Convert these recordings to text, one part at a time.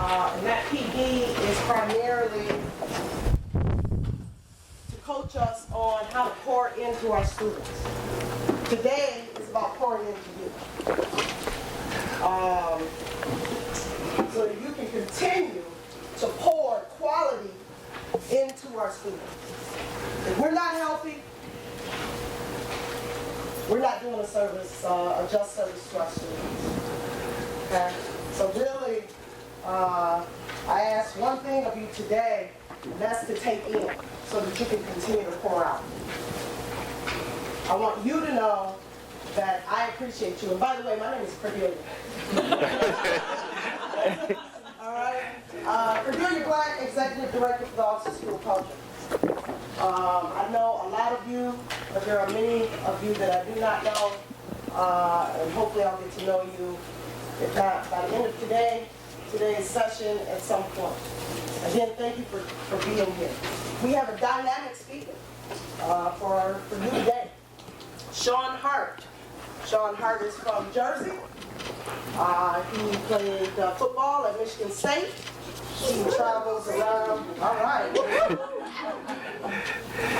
And that PD is primarily to coach us on how to pour into our students. Today is about pouring into you. So that you can continue to pour quality into our students. If we're not healthy, we're not doing a service, a just service to our students. Okay? So really, I ask one thing of you today, and that's to take in so that you can continue to pour out. I want you to know that I appreciate you. And by the way, my name is Cordelia. All right? Cordelia Black, Executive Director for the Office of School Culture. I know a lot of you, but there are many of you that I do not know, and hopefully I'll get to know you, if not by the end of today's session at some point. Again, thank you for being here. We have a dynamic speaker for you today, Shon Hart. Shon Hart is from Jersey. He played football at Michigan State. He travels around, all right.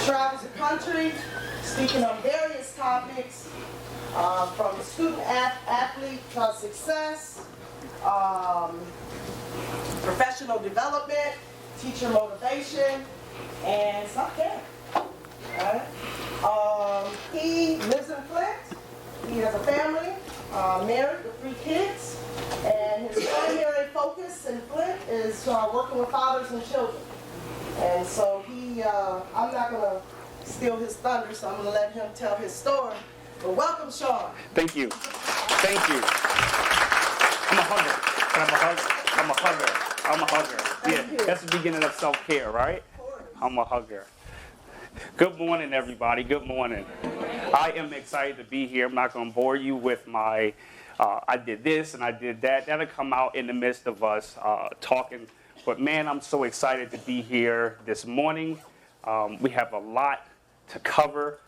Travels the country, speaking on various topics, from student athlete success, professional development, teacher motivation, and self-care. Right? He lives in Flint. He has a family, married with 3 kids, and his primary focus in Flint is working with fathers and children. And so I'm not going to steal his thunder, so I'm going to let him tell his story. But welcome, Shon. Thank you. Thank you. I'm a hugger. I'm a hugger. Yeah, that's the beginning of self-care, right? I'm a hugger. Good morning, everybody. Good morning. I am excited to be here. I'm not going to bore you with my, I did this and I did that. That'll come out in the midst of us talking. But man, I'm so excited to be here this morning. We have a lot to cover.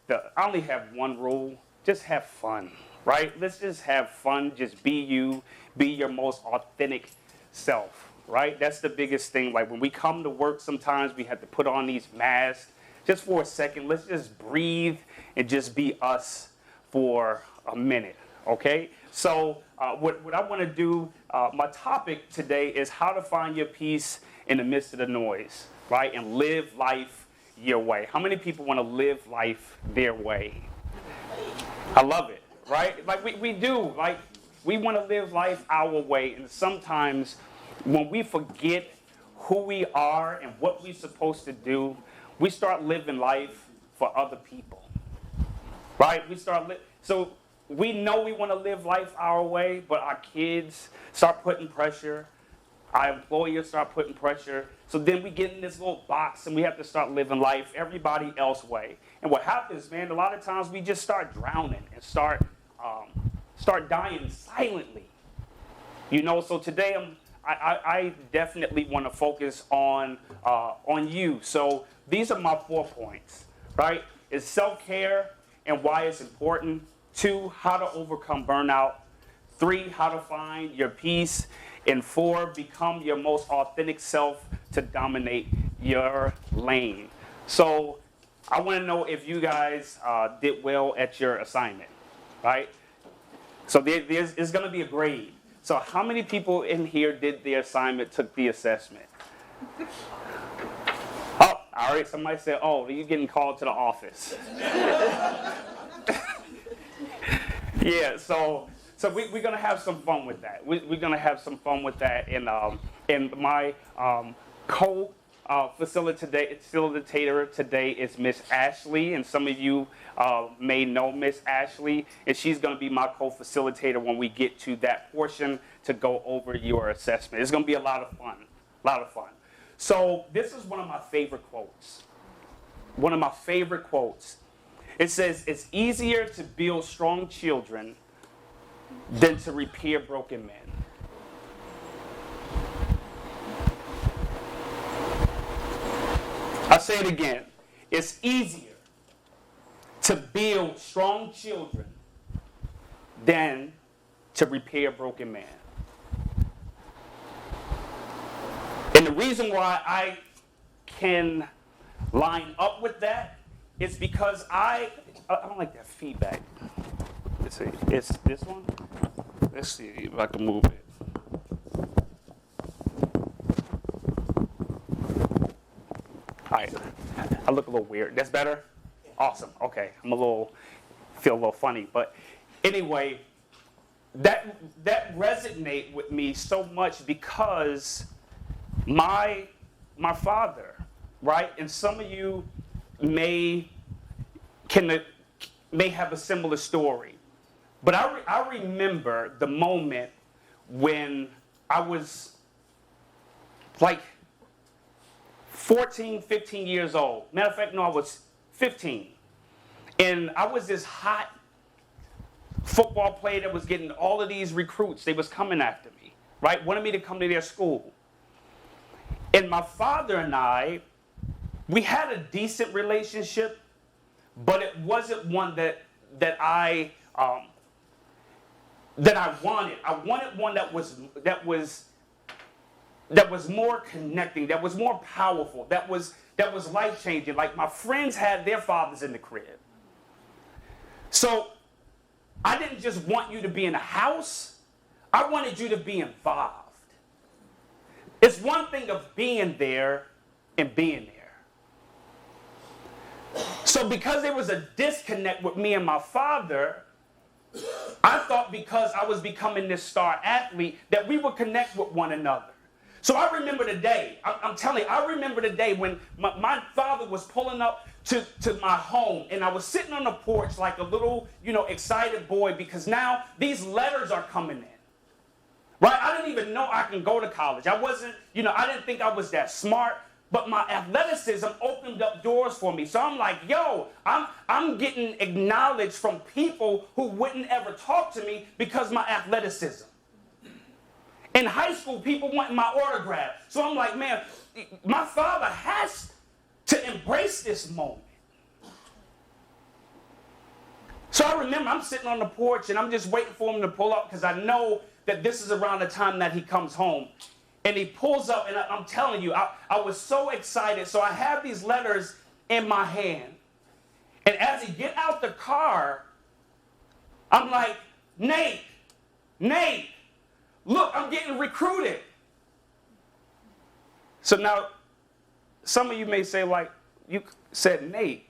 I only have one rule. Just have fun, right? Let's just have fun. Just be you. Be your most authentic self, right? That's the biggest thing. Like when we come to work, sometimes we have to put on these masks. Just for a second, let's just breathe and just be us for a minute, okay? So what I want to do, my topic today is how to find your peace in the midst of the noise, right? And live life your way. How many people want to live life their way? I love it, right? Like we do, like we want to live life our way. And sometimes when we forget who we are and what we're supposed to do, we start living life for other people, right? So we know we want to live life our way, but our kids start putting pressure. Our employers start putting pressure. So then we get in this little box and we have to start living life everybody else's way. And what happens, man, a lot of times we just start drowning and start dying silently. You know, so today I definitely want to focus on you. So these are my 4 points, right? It's self-care and why it's important. 2, how to overcome burnout. 3, how to find your peace. And 4, become your most authentic self to dominate your lane. So I want to know if you guys did well at your assignment, right? So there's going to be a grade. So how many people in here did the assignment, took the assessment? Oh, all right, somebody said, oh, you're getting called to the office. Yeah, so we're going to have some fun with that. We're going to have some fun with that. And my facilitator today is Miss Ashley, and some of you may know Miss Ashley, and she's going to be my co-facilitator when we get to that portion to go over your assessment. It's going to be a lot of fun, So this is one of my favorite quotes. It says, it's easier to build strong children than to repair broken men. I'll say it again. It's easier to build strong children than to repair broken man. reason why I can line up with that is because I don't like that feedback. Let's see, it's this one. Let's see if I can move it. All right, I look a little weird. That's better? Awesome. Okay, feel a little funny, but anyway, that resonate with me so much because my father, right? And some of you may have a similar story, but I remember the moment when I was like 14, 15 years old. Matter of fact, no, I was 15. And I was this hot football player that was getting all of these recruits. They was coming after me, right? Wanted me to come to their school. And my father and I, we had a decent relationship, but it wasn't one that I wanted. I wanted one that was more connecting, that was more powerful, that was life-changing. Like my friends had their fathers in the crib. So I didn't just want you to be in a house, I wanted you to be involved. It's one thing of being there and being there. So because there was a disconnect with me and my father, I thought because I was becoming this star athlete that we would connect with one another. So I remember the day, I'm telling you, I remember the day when my father was pulling up to my home and I was sitting on the porch like a little, excited boy because now these letters are coming in. Right? I didn't even know I can go to college. I wasn't, I didn't think I was that smart, but my athleticism opened up doors for me. So I'm like, yo, I'm getting acknowledged from people who wouldn't ever talk to me because my athleticism. In high school, people wanted my autograph. So I'm like, man, my father has to embrace this moment. So I remember I'm sitting on the porch and I'm just waiting for him to pull up because I know that this is around the time that he comes home. And he pulls up and I'm telling you, I was so excited. So I have these letters in my hand. And as he get out the car, I'm like, Nate, look, I'm getting recruited. So now, some of you may say, like, you said Nate.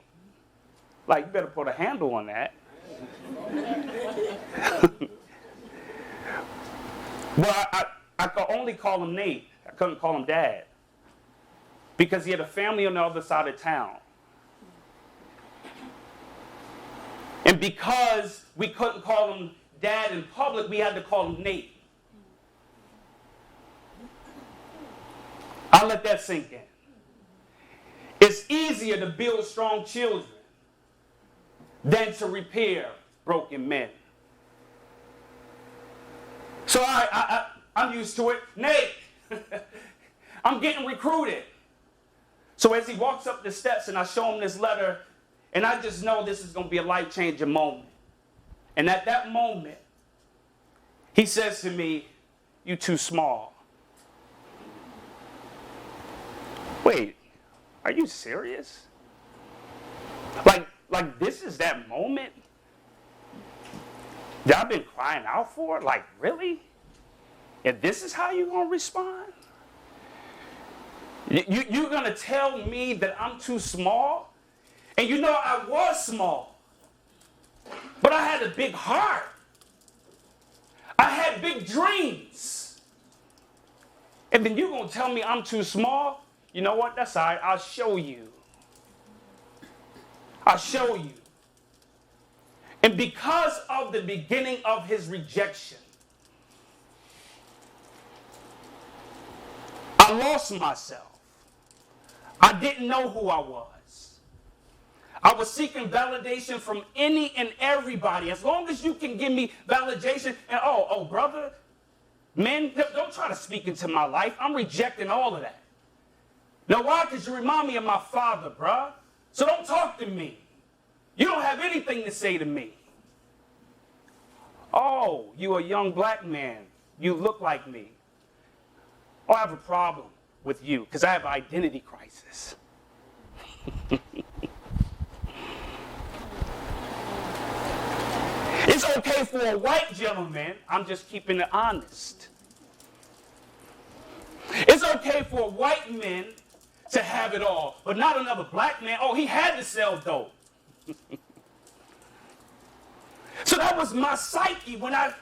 Like, you better put a handle on that. Well, I could only call him Nate. I couldn't call him Dad. Because he had a family on the other side of town. And because we couldn't call him Dad in public, we had to call him Nate. I'll let that sink in. It's easier to build strong children than to repair broken men. So I'm used to it. Nate, I'm getting recruited. So as he walks up the steps and I show him this letter, and I just know this is going to be a life-changing moment. And at that moment, he says to me, "You too small." Wait, are you serious? Like this is that moment that I've been crying out for? Like, really? And this is how you're going to respond? You're going to tell me that I'm too small? And I was small. But I had a big heart. I had big dreams. And then you're going to tell me I'm too small? You know what? That's all right. I'll show you. I'll show you. And because of the beginning of his rejection, I lost myself. I didn't know who I was. I was seeking validation from any and everybody. As long as you can give me validation. And oh, brother, men, don't try to speak into my life. I'm rejecting all of that. Now, why? Because you remind me of my father, bruh. So don't talk to me. You don't have anything to say to me. Oh, you a young black man. You look like me. Oh, I have a problem with you because I have an identity crisis. It's okay for a white gentleman, I'm just keeping it honest. It's okay for white men to have it all, but not another black man. Oh, he had to sell dope. So that was my psyche when I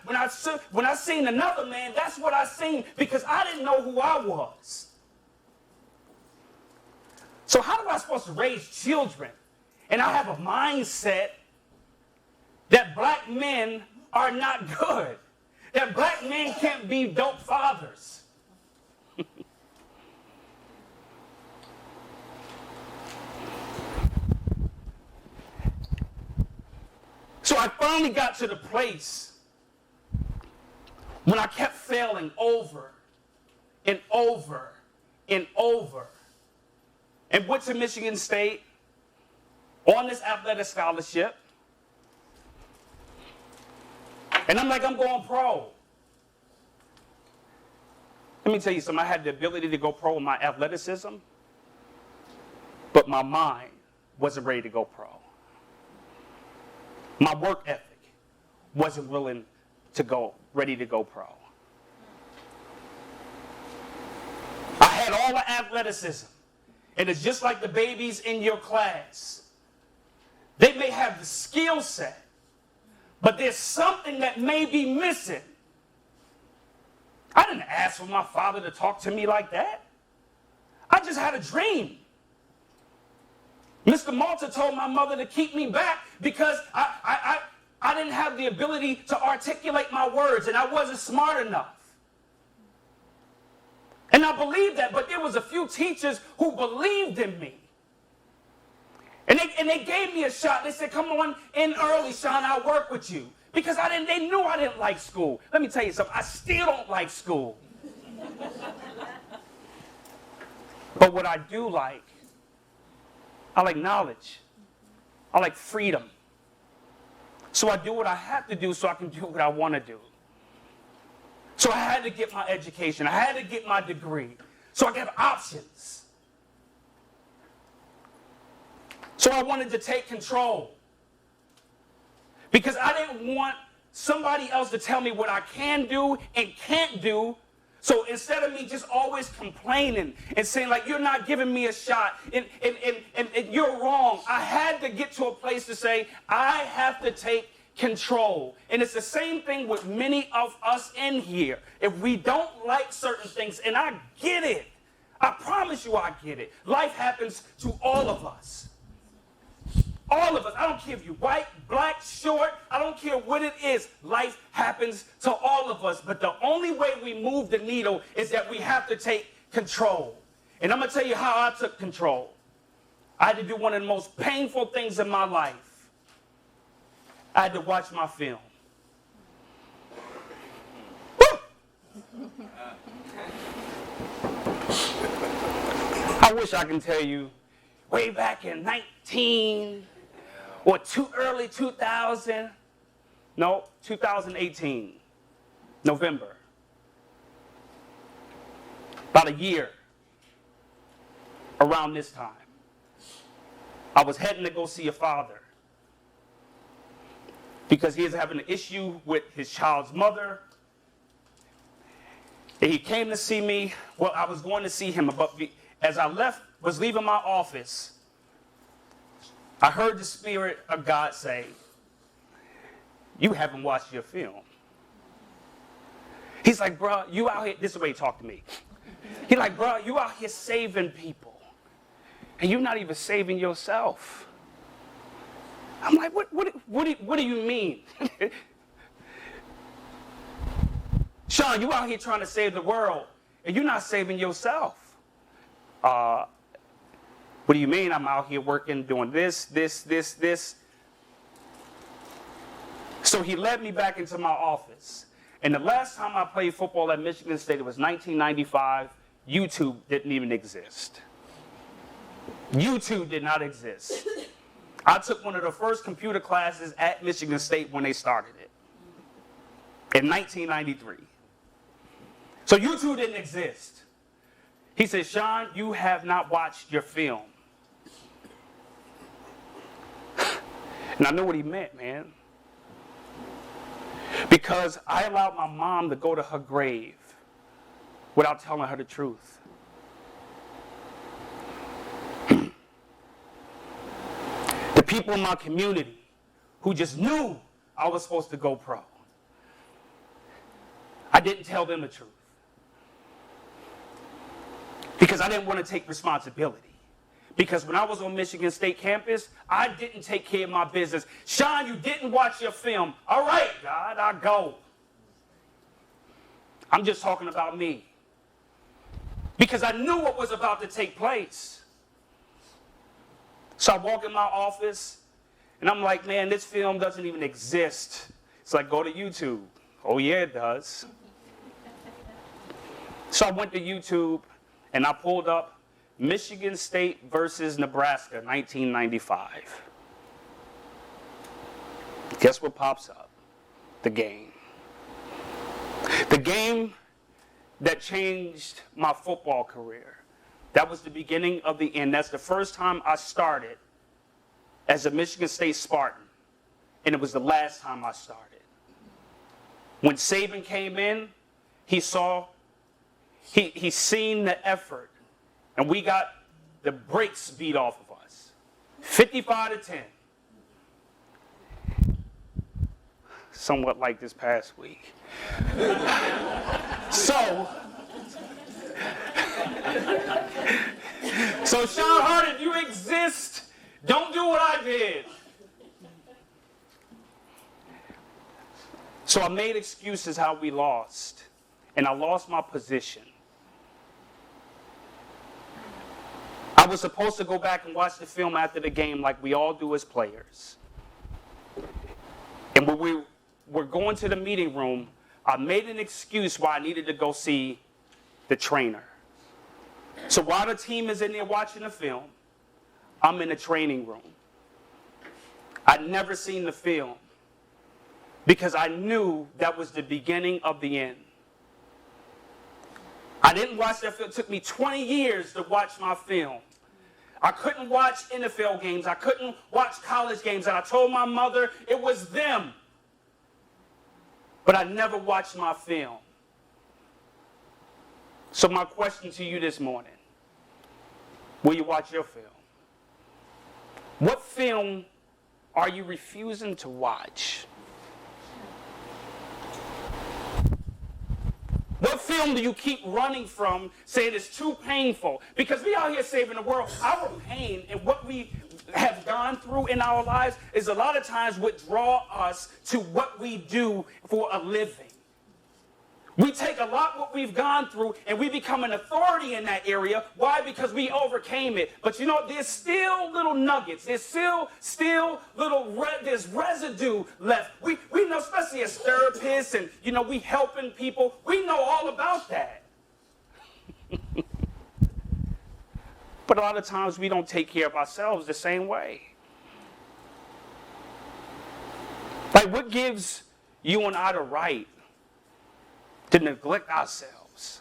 seen another man. That's what I seen because I didn't know who I was. So how am I supposed to raise children? And I have a mindset that black men are not good. That black men can't be dope fathers. So I finally got to the place when I kept failing over and over and over. And went to Michigan State on this athletic scholarship. And I'm like, I'm going pro. Let me tell you something. I had the ability to go pro in my athleticism, but my mind wasn't ready to go pro. My work ethic wasn't ready to go pro. I had all the athleticism, and it's just like the babies in your class. They may have the skill set, but there's something that may be missing. I didn't ask for my father to talk to me like that. I just had a dream. Mr. Malta told my mother to keep me back because I didn't have the ability to articulate my words and I wasn't smart enough. And I believed that, but there was a few teachers who believed in me. And they gave me a shot. They said, come on in early, Shon, I'll work with you. Because they knew I didn't like school. Let me tell you something, I still don't like school. But what I do like, I like knowledge. I like freedom. So I do what I have to do so I can do what I want to do. So I had to get my education. I had to get my degree. So I got options. So I wanted to take control. Because I didn't want somebody else to tell me what I can do and can't do. So instead of me just always complaining and saying, like, you're not giving me a shot and you're wrong, I had to get to a place to say, I have to take control. And it's the same thing with many of us in here. If we don't like certain things, and I get it, I promise you I get it. Life happens to all of us. All of us. I don't care if you're white, black, short. I don't care what it is. Life happens to all of us. But the only way we move the needle is that we have to take control. And I'm going to tell you how I took control. I had to do one of the most painful things in my life. I had to watch my film. Woo! I wish I can tell you way back in 19 or early 2000. No, 2018, November. About a year around this time. I was heading to go see a father because he is having an issue with his child's mother. And he came to see me. Well, I was going to see him, but as I was leaving my office, I heard the Spirit of God say, you haven't watched your film. He's like, bro, you out here, this is the way he talked to me. He's like, bro, you out here saving people, and you're not even saving yourself. I'm like, what do you mean? Shon, you out here trying to save the world, and you're not saving yourself. What do you mean? I'm out here working, doing this. So he led me back into my office. And the last time I played football at Michigan State, it was 1995. YouTube didn't even exist. YouTube did not exist. I took one of the first computer classes at Michigan State when they started it in 1993. So YouTube didn't exist. He said, Shon, you have not watched your film. And I know what he meant, man. Because I allowed my mom to go to her grave without telling her the truth. The people in my community who just knew I was supposed to go pro, I didn't tell them the truth. Because I didn't want to take responsibility. Because when I was on Michigan State campus, I didn't take care of my business. Shon, you didn't watch your film. All right, God, I'll go. I'm just talking about me. Because I knew what was about to take place. So I walk in my office, and I'm like, man, this film doesn't even exist. It's like, go to YouTube. Oh, yeah, it does. So I went to YouTube, and I pulled up Michigan State versus Nebraska, 1995. Guess what pops up? The game. The game that changed my football career. That was the beginning of the end. That's the first time I started as a Michigan State Spartan. And it was the last time I started. When Saban came in, he seen the effort. And we got the brakes beat off of us. 55-10. Somewhat like this past week. So Shon Hart, if you exist, don't do what I did. So I made excuses how we lost. And I lost my position. I was supposed to go back and watch the film after the game like we all do as players. And when we were going to the meeting room, I made an excuse why I needed to go see the trainer. So while the team is in there watching the film, I'm in the training room. I'd never seen the film because I knew that was the beginning of the end. I didn't watch that film. It took me 20 years to watch my film. I couldn't watch NFL games. I couldn't watch college games. And I told my mother it was them. But I never watched my film. So my question to you this morning, will you watch your film? What film are you refusing to watch? What film do you keep running from, saying it's too painful? Because we out here saving the world. Our pain and what we have gone through in our lives is a lot of times what draw us to what we do for a living. We take a lot what we've gone through and we become an authority in that area. Why? Because we overcame it. But you know, there's still little nuggets. There's still little, there's residue left. We know, especially as therapists and, you know, we helping people. We know all about that. But a lot of times we don't take care of ourselves the same way. Like, what gives you and I the right to neglect ourselves,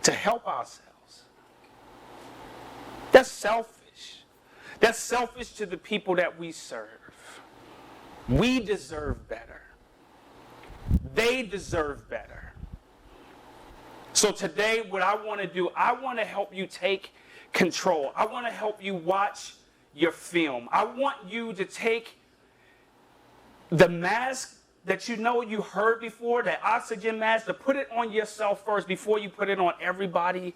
to help ourselves? That's selfish. That's selfish to the people that we serve. We deserve better. They deserve better. So today, what I want to do, I want to help you take control. I want to help you watch your film. I want you to take the mask that you know you heard before, that oxygen mask, to put it on yourself first before you put it on everybody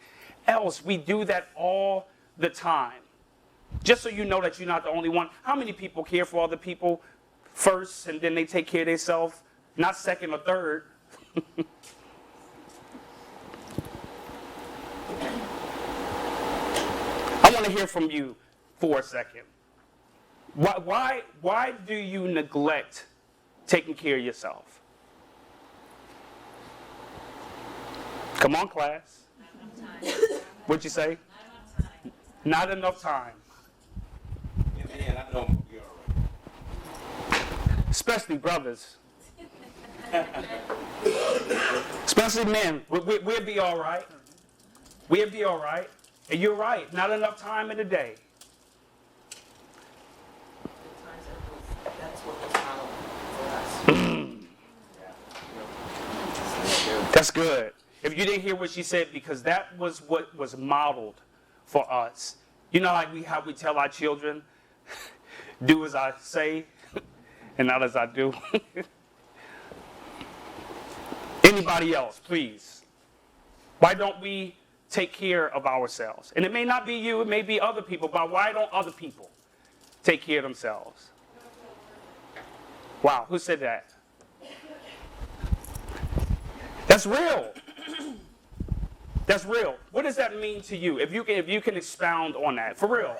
else. We do that all the time. Just so you know that you're not the only one. How many people care for other people first and then they take care of themselves? Not second or third. I want to hear from you for a second. Why do you neglect taking care of yourself? Come on, class. Not enough time. What'd you say? Not enough time. Not enough time. Yeah, man, I know you're all right. Especially brothers. Especially men. We'll be all right. We'll be all right. And you're right, not enough time in the day. That's what was modeled for us. That's good. If you didn't hear what she said, because that was what was modeled for us. You know, like how we tell our children, do as I say and not as I do. Anybody else, please? Why don't we take care of ourselves? And it may not be you, it may be other people, but why don't other people take care of themselves? Wow, who said that? That's real. That's real. What does that mean to you? If you can expound on that, for real.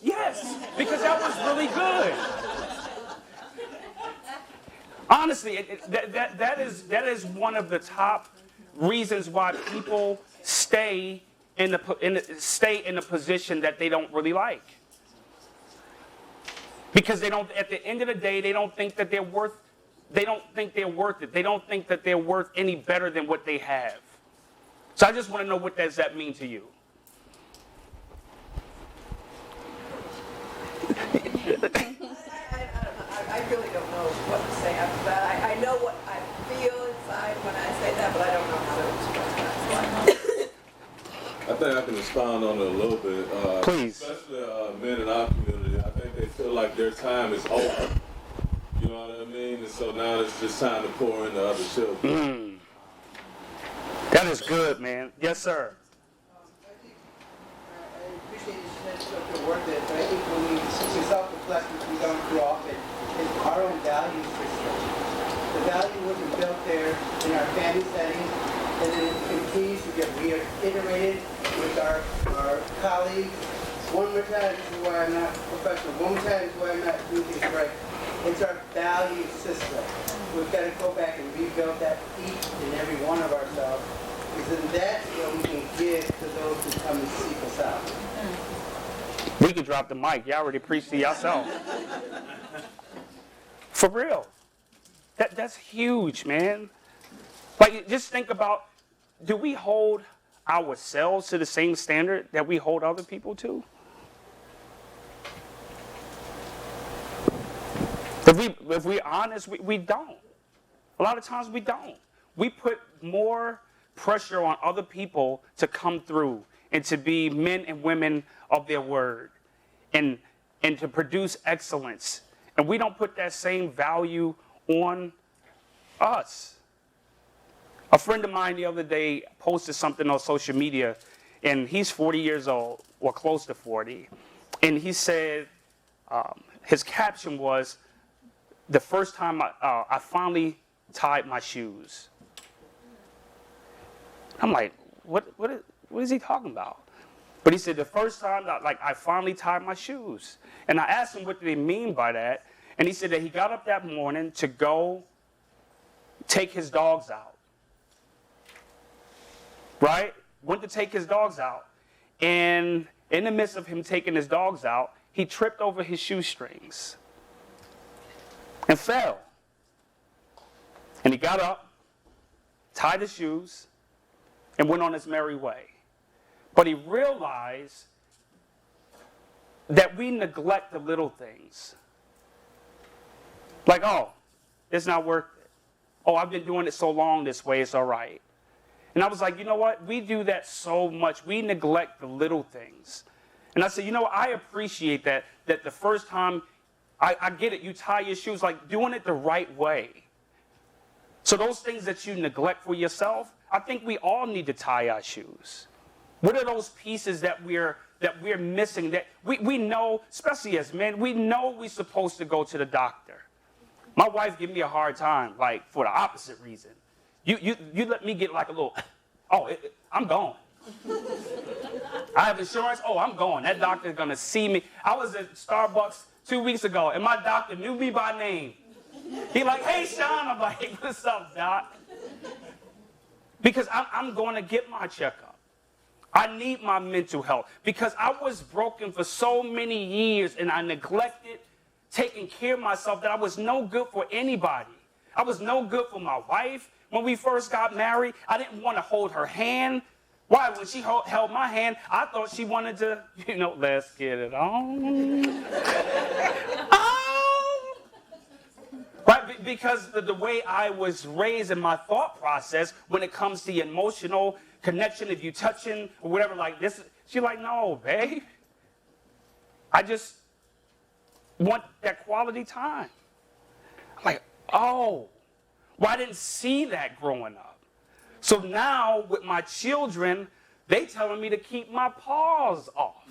Yes, because that was really good. Honestly, that is one of the top reasons why people stay in a position that they don't really like. Because they don't. At the end of the day, they don't think that they're worth. They don't think they're worth it. They don't think that they're worth any better than what they have. So I just want to know, what does that mean to you? I really don't know what to say after that. I know what I feel inside when I say that, but I don't know how to express that. I think I can expound on it a little bit. Please. Especially men in our community. I think they feel like their time is over. You know what I mean? And so now it's just time to pour into other children. That is good, man. Yes, sir. I appreciate you said something worth it, but I think when we self-reflect, which we don't do often, is our own value system. The value wasn't built there in our family setting, and then it continues to get reiterated with our colleagues. One more time, this is why I'm not professional. One more time, this is why I'm not doing things right. It's our value system. We've got to go back and rebuild that each and every one of ourselves, because then that's what we can give to those who come and seek us out. We can drop the mic. You already preached to yourself. For real. That's huge, man. Like, just think about, do we hold ourselves to the same standard that we hold other people to? If we're honest, we don't. A lot of times we don't. We put more pressure on other people to come through and to be men and women of their word and to produce excellence. And we don't put that same value on us. A friend of mine the other day posted something on social media, and he's 40 years old, or close to 40. And he said, his caption was, the first time I finally tied my shoes. I'm like, what is he talking about? But he said, the first time I finally tied my shoes. And I asked him, what did he mean by that? And he said that he got up that morning to go take his dogs out. Right? Went to take his dogs out. And in the midst of him taking his dogs out, he tripped over his shoestrings and fell. And he got up, tied his shoes, and went on his merry way. But he realized that we neglect the little things. Like, oh, it's not worth it. Oh, I've been doing it so long this way, it's all right. And I was like, you know what? We do that so much. We neglect the little things. And I said, you know what? I appreciate that the first time, I get it, you tie your shoes, like doing it the right way. So those things that you neglect for yourself, I think we all need to tie our shoes. What are those pieces that we're missing that we know, especially as men, we know we're supposed to go to the doctor. My wife give me a hard time, like for the opposite reason. You let me get like a little, I'm going. I have insurance, I'm going. That doctor's gonna see me. I was at Starbucks 2 weeks ago, and my doctor knew me by name. He like, hey, Shon. I'm like, what's up, doc? Because I'm going to get my checkup. I need my mental health because I was broken for so many years, and I neglected taking care of myself that I was no good for anybody. I was no good for my wife. When we first got married, I didn't want to hold her hand Why? When she held my hand, I thought she wanted to, let's get it on. Right? Because the way I was raised in my thought process, when it comes to the emotional connection, if you touching or whatever like this, she's like, no, babe. I just want that quality time. I'm like, oh, well, I didn't see that growing up. So now with my children, they telling me to keep my paws off.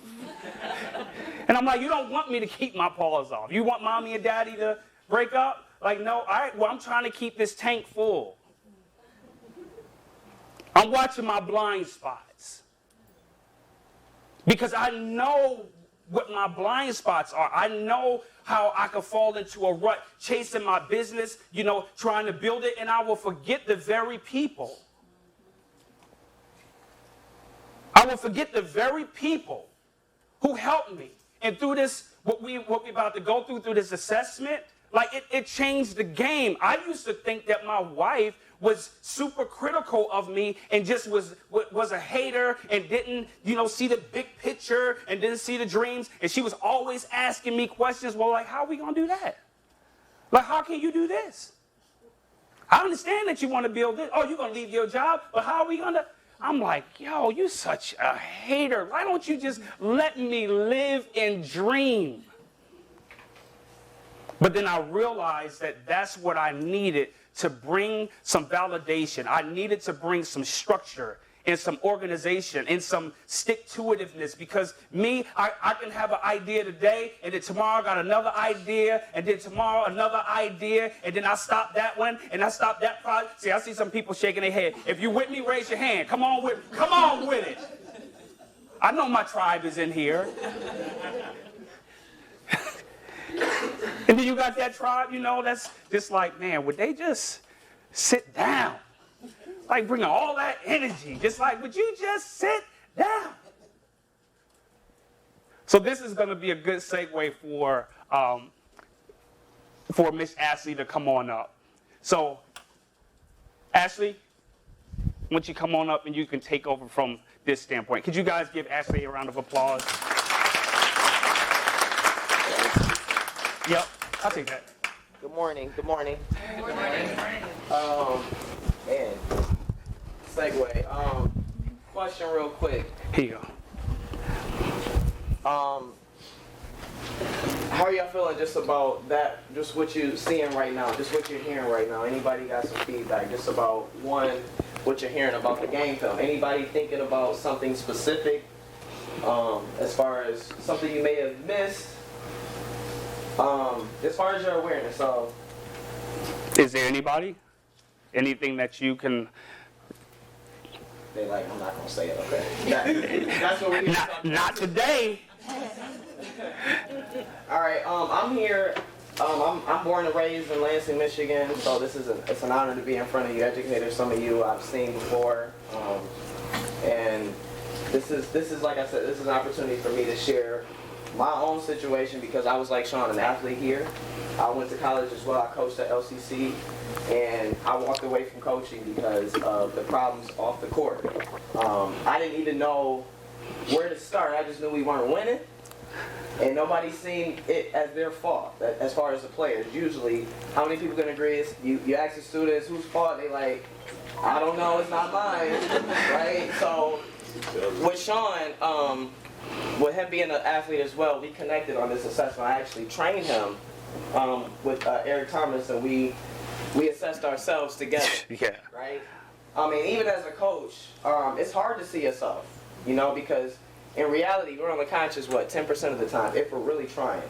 And I'm like, you don't want me to keep my paws off. You want mommy and daddy to break up? Like, no, all right, well, I'm trying to keep this tank full. I'm watching my blind spots. Because I know what my blind spots are. I know how I could fall into a rut chasing my business, trying to build it, and I will forget the very people. I will forget the very people who helped me. And through this, what we about to go through this assessment, like it changed the game. I used to think that my wife was super critical of me and just was a hater and didn't, see the big picture and didn't see the dreams. And she was always asking me questions. Well, like, how are we going to do that? Like, how can you do this? I understand that you want to build this. Oh, you're going to leave your job, but how are we going to? I'm like, yo, you're such a hater. Why don't you just let me live and dream? But then I realized that that's what I needed to bring some validation. I needed to bring some structure and some organization and some stick-to-itiveness, because I can have an idea today, and then tomorrow I got another idea, and then tomorrow another idea, and then I stop that one, and I stop that project. See, I see some people shaking their head. If you with me, raise your hand. Come on with it. I know my tribe is in here. And then you got that tribe, that's just like, man, would they just sit down? Like bringing all that energy, just like, would you just sit down? So this is going to be a good segue for Miss Ashley to come on up. So, Ashley, why don't you come on up and you can take over from this standpoint. Could you guys give Ashley a round of applause? Yep, I'll take that. Good morning. Man, segue. Question real quick. Here you go. How are y'all feeling just about that, just what you're seeing right now, just what you're hearing right now? Anybody got some feedback just about, one, what you're hearing about the game film? Anybody thinking about something specific, as far as something you may have missed? As far as your awareness of. Is there anybody? Anything that you can? They like, I'm not gonna say it. Okay. That's what we. Not today. All right. I'm here. I'm born and raised in Lansing, Michigan. So it's an honor to be in front of you educators. Some of you I've seen before, and this is like I said, this is an opportunity for me to share my own situation, because I was like Shon, an athlete here. I went to college as well. I coached at LCC, and I walked away from coaching because of the problems off the court. I didn't even know where to start. I just knew we weren't winning, and nobody seen it as their fault. As far as the players, usually, how many people can agree? You ask the students whose fault, they like, I don't know, it's not mine, right? So with Shon, with him being an athlete as well, we connected on this assessment. I actually trained him with Eric Thomas, and we assessed ourselves together. Yeah. Right? I mean, even as a coach, it's hard to see yourself, because in reality, we're only conscious, 10% of the time, if we're really trying.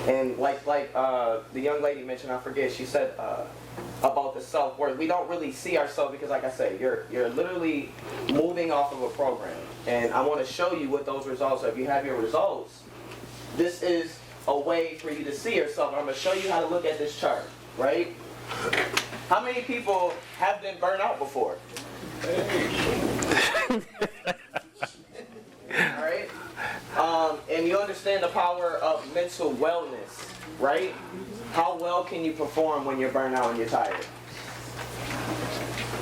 And like the young lady mentioned, I forget, she said about the self-worth. We don't really see ourselves because, like I said, you're literally moving off of a program. And I want to show you what those results are. If you have your results, this is a way for you to see yourself. I'm going to show you how to look at this chart, right? How many people have been burnt out before? All right? And you understand the power of mental wellness, right? How well can you perform when you're burnt out and you're tired?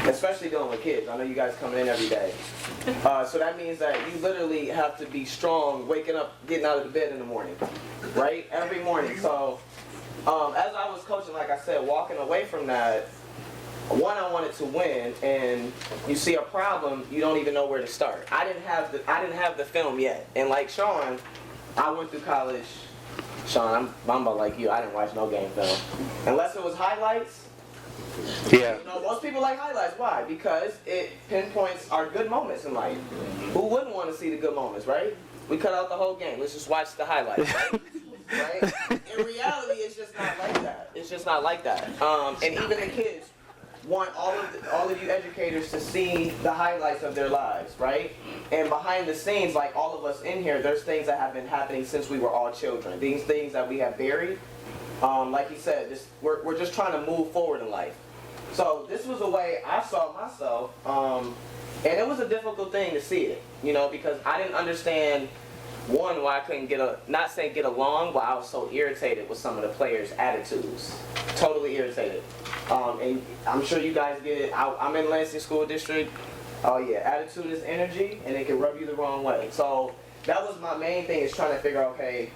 especially dealing with kids. I know you guys coming in every day. So that means that you literally have to be strong, waking up, getting out of the bed in the morning, right? Every morning. So as I was coaching, like I said, walking away from that, one, I wanted to win, and you see a problem, you don't even know where to start. I didn't have the film yet, and like Shon, I went through college. Shon, I'm about like you. I didn't watch no game film unless it was highlights. Yeah. You know, most people like highlights. Why? Because it pinpoints our good moments in life. Who wouldn't want to see the good moments, right? We cut out the whole game. Let's just watch the highlights, right? Right? In reality, it's just not like that. It's just not like that. And even the kids want all of you educators to see the highlights of their lives, right? And behind the scenes, like all of us in here, there's things that have been happening since we were all children. These things that we have buried. Like he said, we're just trying to move forward in life. So this was a way I saw myself, and it was a difficult thing to see it, you know, because I didn't understand, one, why I couldn't not saying get along, but I was so irritated with some of the players' attitudes. Totally irritated. And I'm sure you guys get it. I'm in Lansing School District. Oh yeah, attitude is energy, and it can rub you the wrong way. So that was my main thing, is trying to figure out, okay,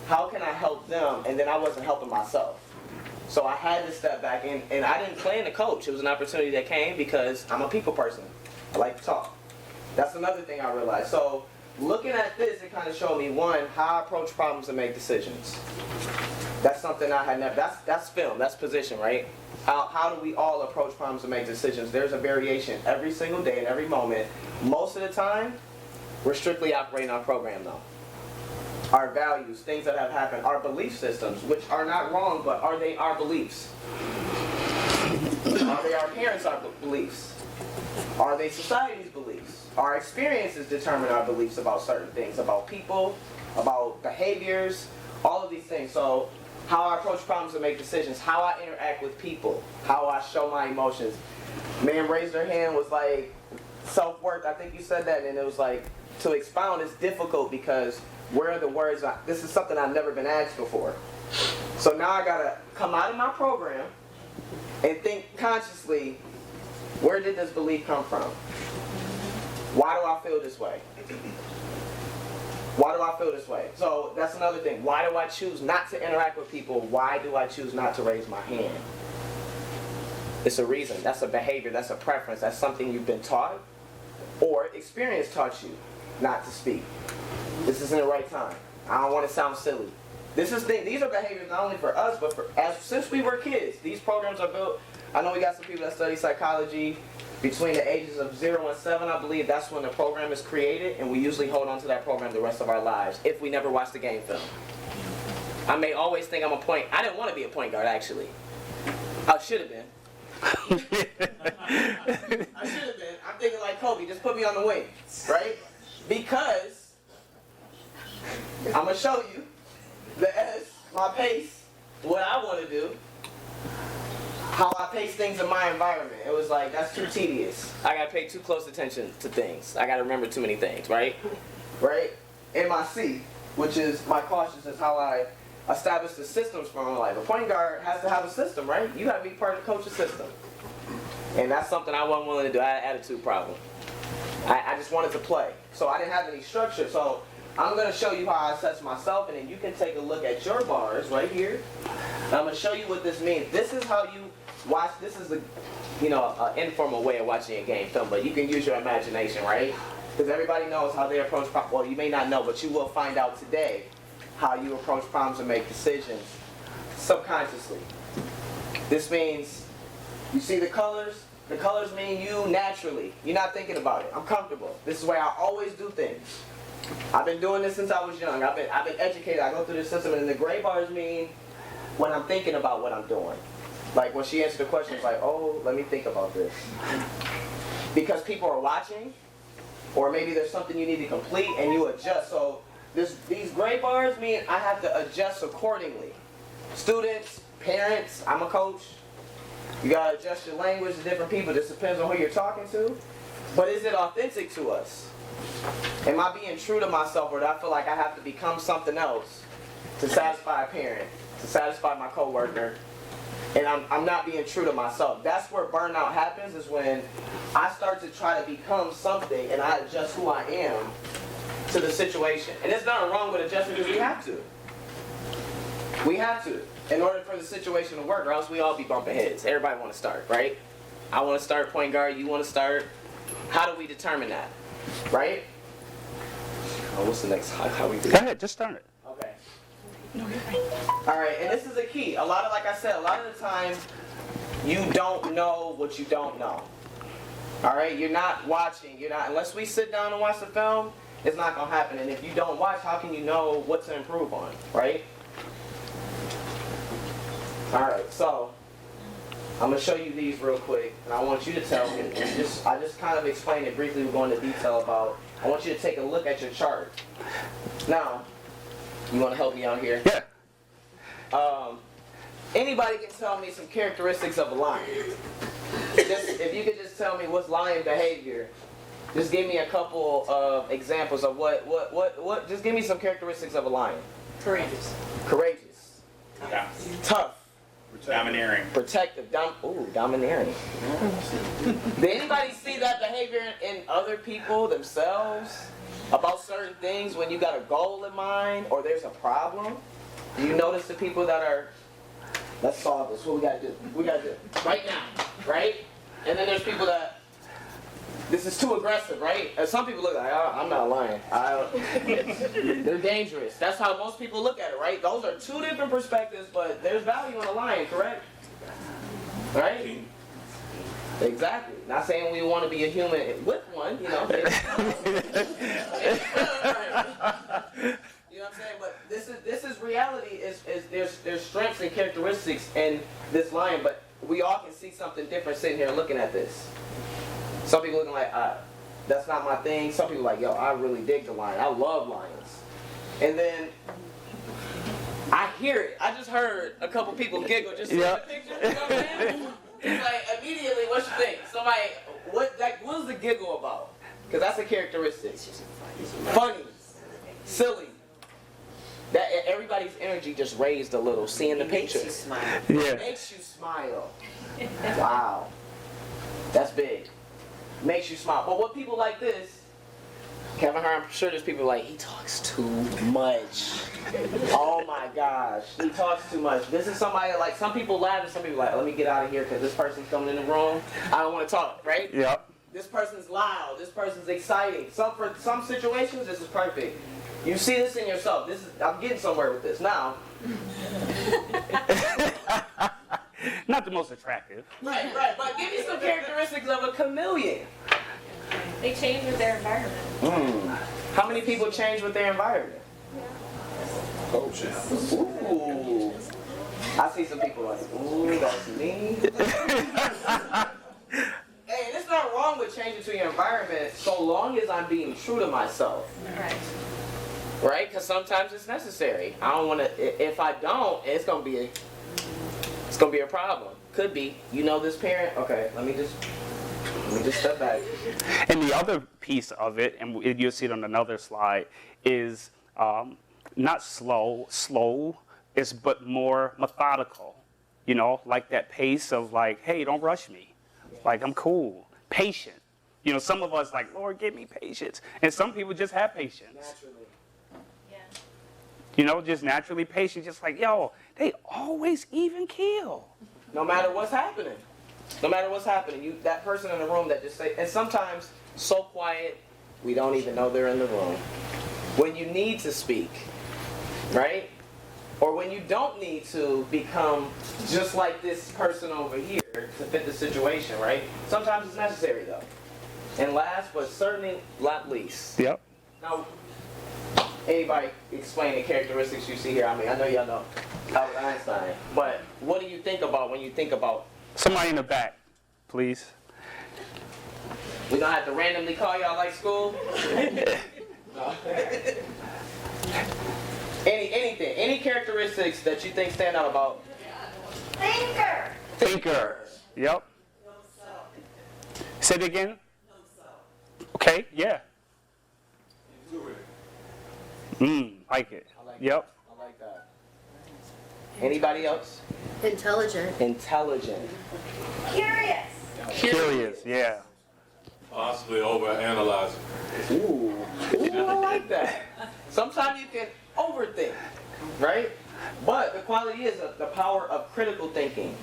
how can I help them? And then I wasn't helping myself. So I had to step back, and I didn't plan to coach. It was an opportunity that came because I'm a people person. I like to talk. That's another thing I realized. So looking at this, it kind of showed me, one, how I approach problems and make decisions. That's something I had never, that's film, that's position, right? How do we all approach problems and make decisions? There's a variation every single day and every moment. Most of the time, we're strictly operating on program though. Our values, things that have happened, our belief systems, which are not wrong, but are they our beliefs? Are they our parents' beliefs? Are they society's beliefs? Our experiences determine our beliefs about certain things, about people, about behaviors, all of these things. So how I approach problems and make decisions, how I interact with people, how I show my emotions. Man raised their hand, was like self-worth. I think you said that, and it was like, to expound is difficult because where are the words? This is something I've never been asked before. So now I gotta come out of my program and think consciously, where did this belief come from? Why do I feel this way? Why do I feel this way? So that's another thing. Why do I choose not to interact with people? Why do I choose not to raise my hand? It's a reason. That's a behavior. That's a preference. That's something you've been taught, or experience taught you not to speak. This isn't the right time. I don't want to sound silly. These are behaviors not only for us, but since we were kids. These programs are built. I know we got some people that study psychology between the ages of 0 and 7. I believe that's when the program is created, and we usually hold on to that program the rest of our lives if we never watch the game film. I may always think I'm a point. I didn't want to be a point guard, actually. I should have been. I should have been. I'm thinking like Kobe, just put me on the wing, right? Because I'm going to show you my pace, what I want to do, how I pace things in my environment. It was like, that's too tedious. I got to pay too close attention to things. I got to remember too many things, right? Right? And my C, which is my cautious, is how I establish the systems for my life. A point guard has to have a system, right? You got to be part of the coach's system. And that's something I wasn't willing to do. I had an attitude problem. I just wanted to play. So I didn't have any structure. So I'm going to show you how I assess myself, and then you can take a look at your bars right here. And I'm going to show you what this means. This is how you watch. This is an informal way of watching a game film, but you can use your imagination, right? Because everybody knows how they approach problems. Well, you may not know, but you will find out today how you approach problems and make decisions subconsciously. This means, you see the colors? The colors mean you naturally. You're not thinking about it. I'm comfortable. This is the way I always do things. I've been doing this since I was young. I've been educated. I go through this system, and the gray bars mean when I'm thinking about what I'm doing. Like when she answered the question, it's like, oh, let me think about this. Because people are watching, or maybe there's something you need to complete, and you adjust. So these gray bars mean I have to adjust accordingly. Students, parents, I'm a coach. You gotta adjust your language to different people. This depends on who you're talking to. But is it authentic to us? Am I being true to myself, or do I feel like I have to become something else to satisfy a parent, to satisfy my coworker, and I'm not being true to myself. That's where burnout happens, is when I start to try to become something and I adjust who I am to the situation. And there's nothing wrong with adjusting because we have to. We have to. In order for the situation to work, or else we all be bumping heads. Everybody want to start, right? I want to start point guard, you want to start. How do we determine that? Right? Oh, what's the next? How we do Go it? ahead, just start it. Okay. All right, and this is a key. Like I said, a lot of the time, you don't know what you don't know. All right, you're not watching. Unless we sit down and watch the film, it's not gonna happen. And if you don't watch, how can you know what to improve on, right? All right, so I'm gonna show you these real quick, and I want you to tell me. I just kind of explained it briefly. We're going into detail about. I want you to take a look at your chart. Now, you want to help me out here? Yeah. Anybody can tell me some characteristics of a lion. If you could just tell me what's lion behavior. Just give me a couple of examples of what. Just give me some characteristics of a lion. Courageous. Courageous. Yeah. Tough. Domineering. Protective. Domineering. Did anybody see that behavior in other people themselves? About certain things when you got a goal in mind or there's a problem? Do you notice the people that are, let's solve this, what we gotta do? We gotta do it right now, right? And then there's people that, this is too aggressive, right? And some people look like, oh, I'm not lying. They're dangerous. That's how most people look at it, right? Those are two different perspectives, but there's value in a lion, correct? Right? Exactly. Not saying we want to be a human with one, you know. You know what I'm saying? But this is reality. Is there's strengths and characteristics in this lion, but we all can see something different sitting here looking at this. Some people looking like, that's not my thing. Some people like, yo, I really dig the lion. I love lions. And then I hear it. I just heard a couple people giggle just seeing the picture. You know what I'm saying? It's like immediately, what you think? Somebody, what's the giggle about? Because that's a characteristic. Funny, silly. That everybody's energy just raised a little. Seeing the picture. It makes you smile. Wow, that's big. Makes you smile. But what people like this, Kevin Hart, I'm sure there's people like, he talks too much. Oh my gosh, he talks too much. This is somebody like, some people laugh and some people like, let me get out of here because this person's coming in the room. I don't want to talk, right? Yep. This person's loud. This person's exciting. For some situations, this is perfect. You see this in yourself. I'm getting somewhere with this now. Not the most attractive. Right. But give me some characteristics of a chameleon. They change with their environment. How many people change with their environment? Ooh. I see some people like, ooh, that's me. Hey, and it's not wrong with changing to your environment so long as I'm being true to myself. Right. Right? Because sometimes it's necessary. I don't want to, if I don't, it's going to be a problem. Could be. You know this parent? Okay, let me just step back. And the other piece of it, and you'll see it on another slide, is not slow, but more methodical. You know, like that pace of like, hey, don't rush me. Like, I'm cool. Patient. You know, some of us like, Lord, give me patience. And some people just have patience. Naturally. Yeah. You know, just naturally patient. Just like, yo, they always even keel. No matter what's happening. No matter what's happening. That person in the room that just say, and sometimes so quiet, we don't even know they're in the room. When you need to speak, right? Or when you don't need to become just like this person over here to fit the situation, right? Sometimes it's necessary though. And last but certainly not least. Yep. Now, anybody explain the characteristics you see here? I mean, I know y'all know Albert Einstein, but what do you think about when you think about? Somebody in the back, please. We don't have to randomly call y'all like school? No. Anything, any characteristics that you think stand out about? Thinker. Yep. Say it again. Okay, yeah. Like it. I like Yep. I like that. Anybody else? Intelligent. Intelligent. Curious, yeah. Possibly overanalyzing. Ooh, I like that. Sometimes you can overthink, right? But the quality is the power of critical thinking,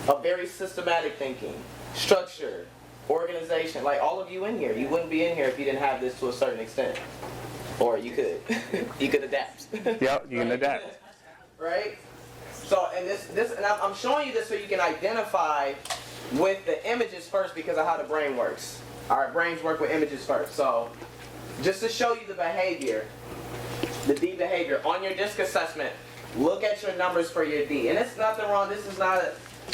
of very systematic thinking, structure, organization. Like all of you in here, you wouldn't be in here if you didn't have this to a certain extent. Or you could. You could adapt. Yep, you can adapt. Right? So, and and I'm showing you this so you can identify with the images first because of how the brain works. Our brains work with images first. So, just to show you the behavior, the D behavior, on your DISC assessment, look at your numbers for your D. And it's nothing wrong. This is not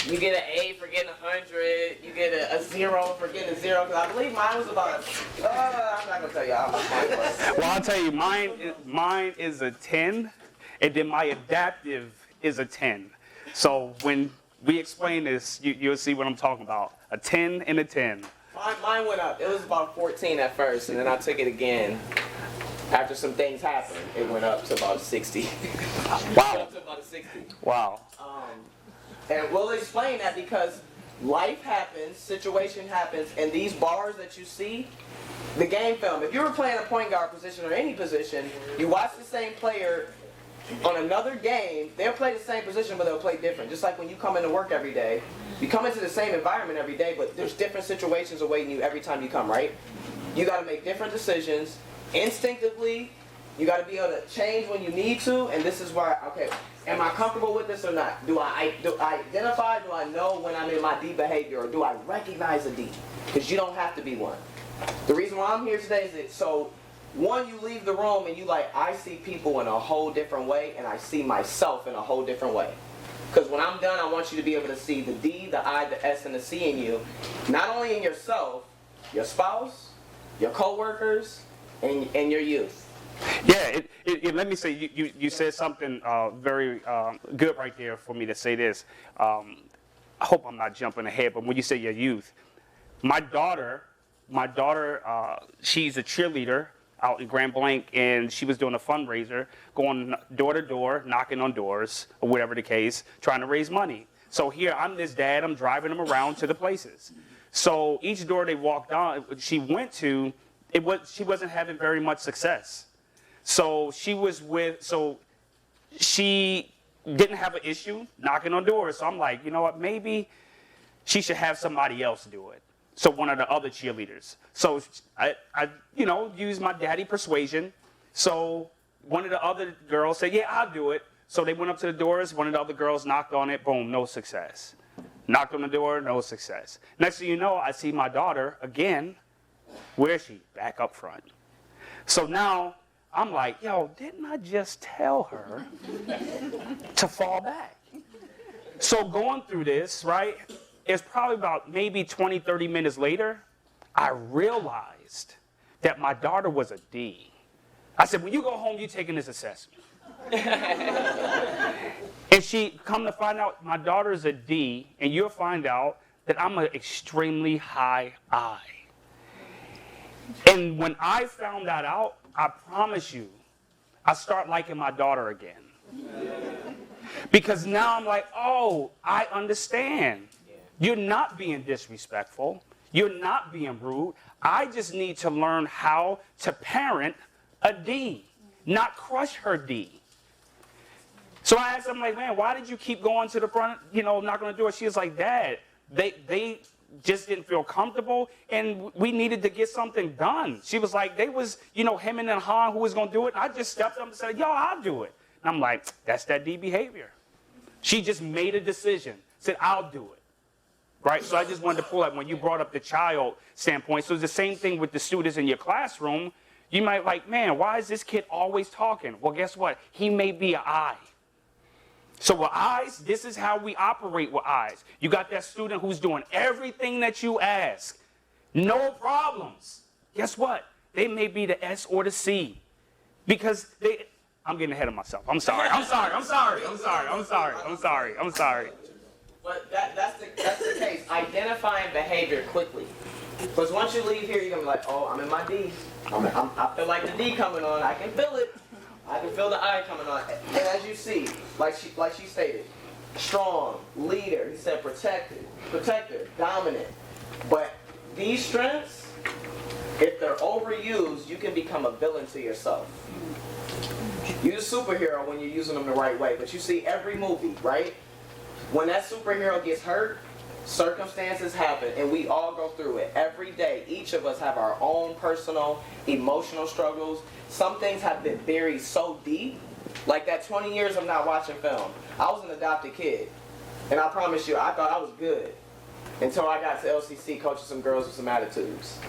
you get an A for getting 100, you get a 0 for getting a 0, because I believe mine was about I'm not going to tell you how much mine was. Well, I'll tell you, mine is a 10, and then my adaptive is a 10. So when we explain this, you'll see what I'm talking about. A 10 and a 10. Mine went up. It was about 14 at first, and then I took it again. After some things happened, it went up to about 60. Wow. Up to about a 60. Wow. And we'll explain that because life happens, situation happens, and these bars that you see, the game film, if you were playing a point guard position or any position, you watch the same player on another game, they'll play the same position, but they'll play different. Just like when you come into work every day, you come into the same environment every day, but there's different situations awaiting you every time you come, right? You got to make different decisions instinctively. You got to be able to change when you need to, and this is why, okay, am I comfortable with this or not? Do I identify, do I know when I'm in my D behavior, or do I recognize a D? Because you don't have to be one. The reason why I'm here today is that, so, one, you leave the room and you like, I see people in a whole different way, and I see myself in a whole different way. Because when I'm done, I want you to be able to see the D, the I, the S, and the C in you, not only in yourself, your spouse, your co-workers, and your youth. Yeah, let me say, you said something very good right there for me to say this. I hope I'm not jumping ahead, but when you say your youth, my daughter, she's a cheerleader out in Grand Blanc, and she was doing a fundraiser, going door to door, knocking on doors, or whatever the case, trying to raise money. So here, I'm this dad, I'm driving them around to the places. So each door they walked on, she went to, she wasn't having very much success. So she didn't have an issue knocking on doors. So I'm like, you know what, maybe she should have somebody else do it. So one of the other cheerleaders. So I used my daddy persuasion. So one of the other girls said, yeah, I'll do it. So they went up to the doors. One of the other girls knocked on it. Boom, no success. Knocked on the door, no success. Next thing you know, I see my daughter again. Where is she? Back up front. So now I'm like, yo, didn't I just tell her to fall back? So going through this, right, it's probably about maybe 20, 30 minutes later, I realized that my daughter was a D. I said, when you go home, you're taking this assessment. And she, come to find out, my daughter's a D, and you'll find out that I'm an extremely high I. And when I found that out, I promise you, I start liking my daughter again. Because now I'm like, oh, I understand. You're not being disrespectful. You're not being rude. I just need to learn how to parent a D, not crush her D. So I asked her, I'm like, man, why did you keep going to the front, knocking on the door? She was like, Dad, they just didn't feel comfortable, and we needed to get something done. She was like, they was, him and Han who was going to do it. And I just stepped up and said, yo, I'll do it. And I'm like, that's that D behavior. She just made a decision, said, I'll do it. Right? So I just wanted to pull up when you brought up the child standpoint. So it's the same thing with the students in your classroom. You might like, man, why is this kid always talking? Well, guess what? He may be an I. So with eyes, this is how we operate with eyes. You got that student who's doing everything that you ask. No problems. Guess what? They may be the S or the C. Because I'm getting ahead of myself. I'm sorry. But that's the case. Identifying behavior quickly. Because once you leave here, you're going to be like, oh, I'm in my D. I feel like the D coming on. I can feel it. I can feel the I coming on. And as you see, like she stated, strong, leader. He said protector, dominant. But these strengths, if they're overused, you can become a villain to yourself. You're a superhero when you're using them the right way. But you see every movie, right? When that superhero gets hurt, circumstances happen, and we all go through it. Every day, each of us have our own personal, emotional struggles. Some things have been buried so deep, like that 20 years of not watching film. I was an adopted kid, and I promise you, I thought I was good until I got to LCC coaching some girls with some attitudes.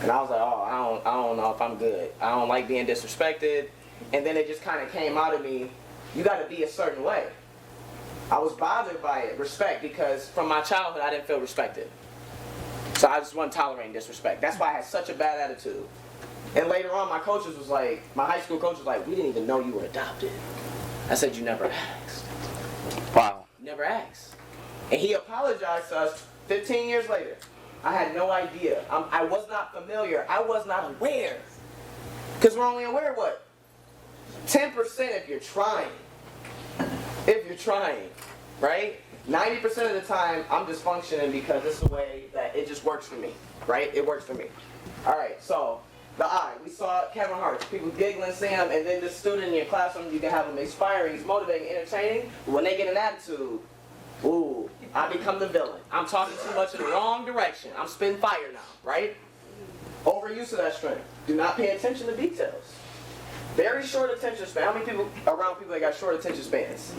And I was like, oh, I don't know if I'm good. I don't like being disrespected. And then it just kind of came out of me, you got to be a certain way. I was bothered by it, respect, because from my childhood I didn't feel respected. So I just wasn't tolerating disrespect. That's why I had such a bad attitude. And later on my coaches was like, my high school coach was like, we didn't even know you were adopted. I said, you never asked. Wow. Never asked. And he apologized to us 15 years later. I had no idea. I was not familiar. I was not aware. Because we're only aware what? 10% if you're trying. If you're trying, right? 90% of the time, I'm just functioning because it's the way that it just works for me, right? It works for me. All right, so the eye. We saw Kevin Hart. People giggling, seeing him, and then the student in your classroom, you can have him inspiring, he's motivating, entertaining. But when they get an attitude, ooh, I become the villain. I'm talking too much in the wrong direction. I'm spitting fire now, right? Overuse of that strength. Do not pay attention to details. Very short attention span. How many people around people that got short attention spans?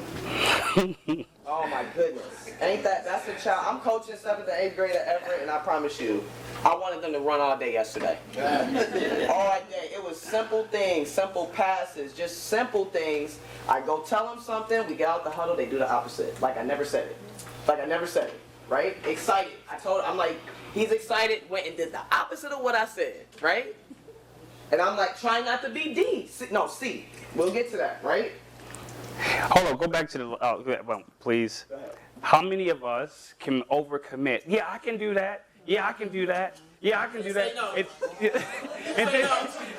Oh my goodness. Ain't that's the child. I'm coaching 7th to 8th grade at Everett, and I promise you, I wanted them to run all day yesterday. All day. It was simple things, simple passes, just simple things. I go tell them something, we get out the huddle, they do the opposite. Like I never said it. Like I never said it. Right? Excited. I'm like, he's excited, went and did the opposite of what I said. Right? And I'm like, trying not to be D. C. We'll get to that, right? Hold on, go back to the, please. Go ahead. How many of us can overcommit? Yeah, I can do that. Yeah, I can do that. Yeah, I can do that.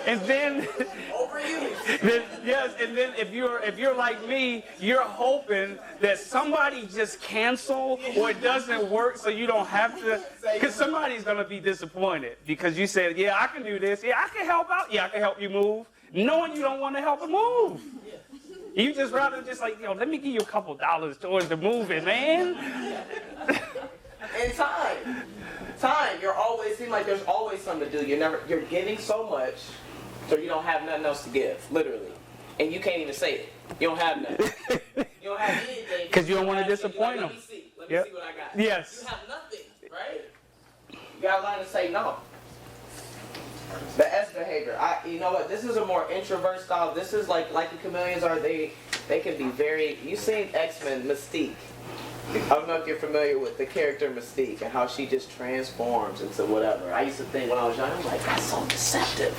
And then Overused. yes, and then if you're like me, you're hoping that somebody just cancel or it doesn't work, so you don't have to, because somebody's gonna be disappointed because you said, yeah, I can do this. Yeah, I can help out. Yeah, I can help you move, knowing you don't want to help them move. You just rather just like, let me give you a couple dollars towards the moving, man. And time. You're always seem like there's always something to do. You're giving so much, so you don't have nothing else to give, literally, and you can't even say it. You don't have nothing. You don't have anything because you don't want to disappoint them. Let me see what I got. Yes. You have nothing, right? You gotta learn to say no. The S behavior. You know what? This is a more introvert style. This is like the chameleons are. They can be very. You seen X-Men Mystique. I don't know if you're familiar with the character Mystique and how she just transforms into whatever. I used to think when I was young, I'm like, that's so deceptive.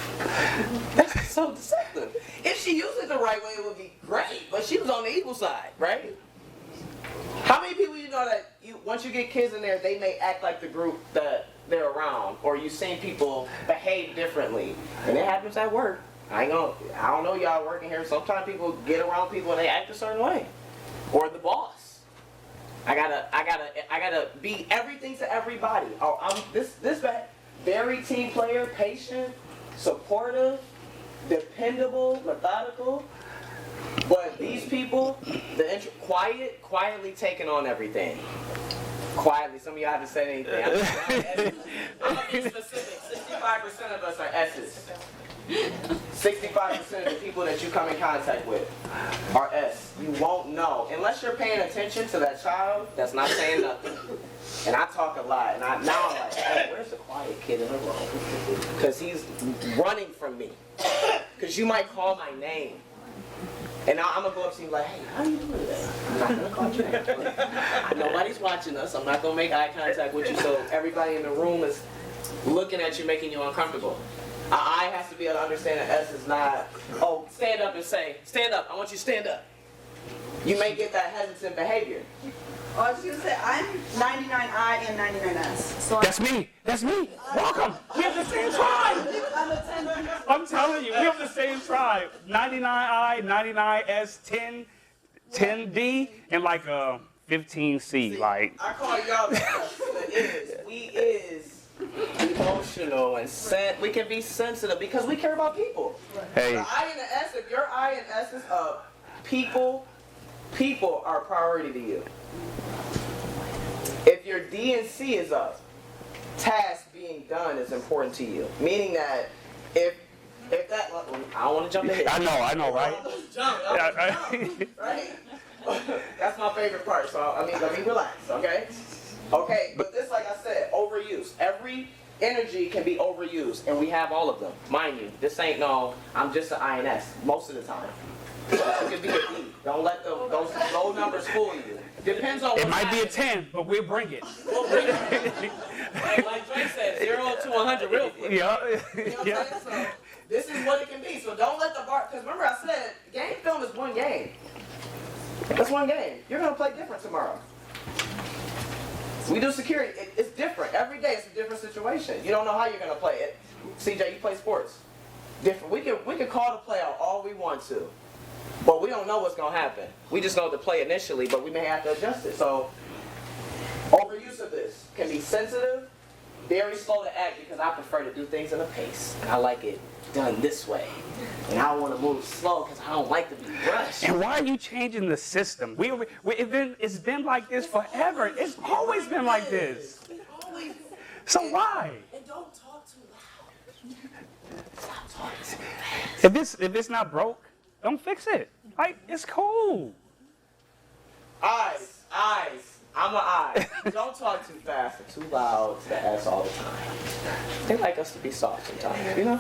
That's so deceptive. If she used it the right way, it would be great. But she was on the evil side, right? How many people you know that once you get kids in there, they may act like the group that they're around, or you've seen people behave differently, and it happens at work. I don't know y'all working here. Sometimes people get around people and they act a certain way, or the boss. I gotta be everything to everybody. Oh, I'm this very team player, patient, supportive, dependable, methodical. But these people, quietly taking on everything. Quietly, some of y'all haven't said anything. I'm gonna be specific. 65% of us are S's. 65% of the people that you come in contact with are S. You won't know. Unless you're paying attention to that child that's not saying nothing. And I talk a lot. And now I'm like, hey, where's the quiet kid in the room? Because he's running from me. Because you might call my name. And now I'm going to go up to you like, hey, how are you doing today? I'm not going to call your name. Nobody's watching us. I'm not going to make eye contact with you. So everybody in the room is looking at you, making you uncomfortable. I has to be able to understand that S is not, stand up and say, stand up, I want you to stand up. You may get that hesitant behavior. Oh, I was going to say, I'm 99I and 99S. So That's me. Welcome. We have the same tribe. I'm a 10. I'm telling you, we have the same tribe. 99I, 99S, 10D, and like 15C, like, I call y'all we is emotional and we can be sensitive because we care about people. hey, The I and the S, if your I and S is up, people are a priority to you. If your D and C is up, task being done is important to you. Meaning that if that, I don't want to jump ahead. I know, right? Jump, right? That's my favorite part. So let me relax, okay? Okay, but this, like I said, overuse. Every energy can be overused, and we have all of them. Mind you, this ain't no, I'm just an INS most of the time. It could be a D. Don't let those low numbers fool you. Depends on what It might be a happens. 10, but we'll bring it. Like Drake said, 0 to 100 real quick. Yeah, You know what yeah. I'm saying? So this is what it can be. So don't let the bar, because remember I said, game film is one game. That's one game. You're going to play different tomorrow. We do security. It's different. Every day it's a different situation. You don't know how you're going to play it. CJ, you play sports. Different. We can call the play out all we want to. But we don't know what's going to happen. We just know the play initially, but we may have to adjust it. So overuse of this can be sensitive, very slow to act because I prefer to do things in a pace. And I like it done this way. And I want to move slow because I don't like to be rushed. And why are you changing the system? It's been like this forever. It's always been like this. So why? And don't talk too loud. Stop talking too fast. If it's not broke, don't fix it. Like, it's cool. Eyes. I'm an eye. Don't talk too fast or too loud to the S all the time. They like us to be soft sometimes, you know?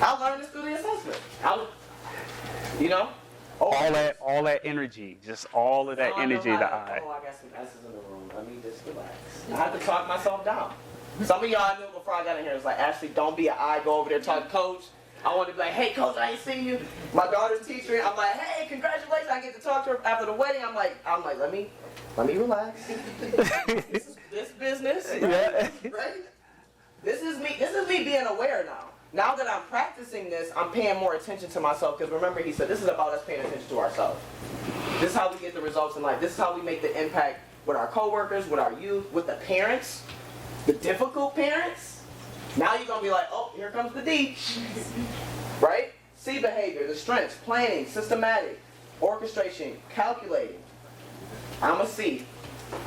I learned this through the assessment. All that energy, just all of that energy, the eye. Oh, I got some S's in the room. Let me just relax. I have to talk myself down. Some of y'all knew before I got in here, it's like, Ashley, don't be an eye. Go over there, talk to coach. I want to be like, hey, coach, I ain't seen you. My daughter's teacher, I'm like, hey, congratulations. I get to talk to her after the wedding. I'm like, let me relax. this business, right? Right? This is me being aware now. Now that I'm practicing this, I'm paying more attention to myself because remember, he said, this is about us paying attention to ourselves. This is how we get the results in life. This is how we make the impact with our coworkers, with our youth, with the parents, the difficult parents. Now you're going to be like, oh, here comes the D. Right? C behavior, the strengths, planning, systematic, orchestration, calculating. I'm a C.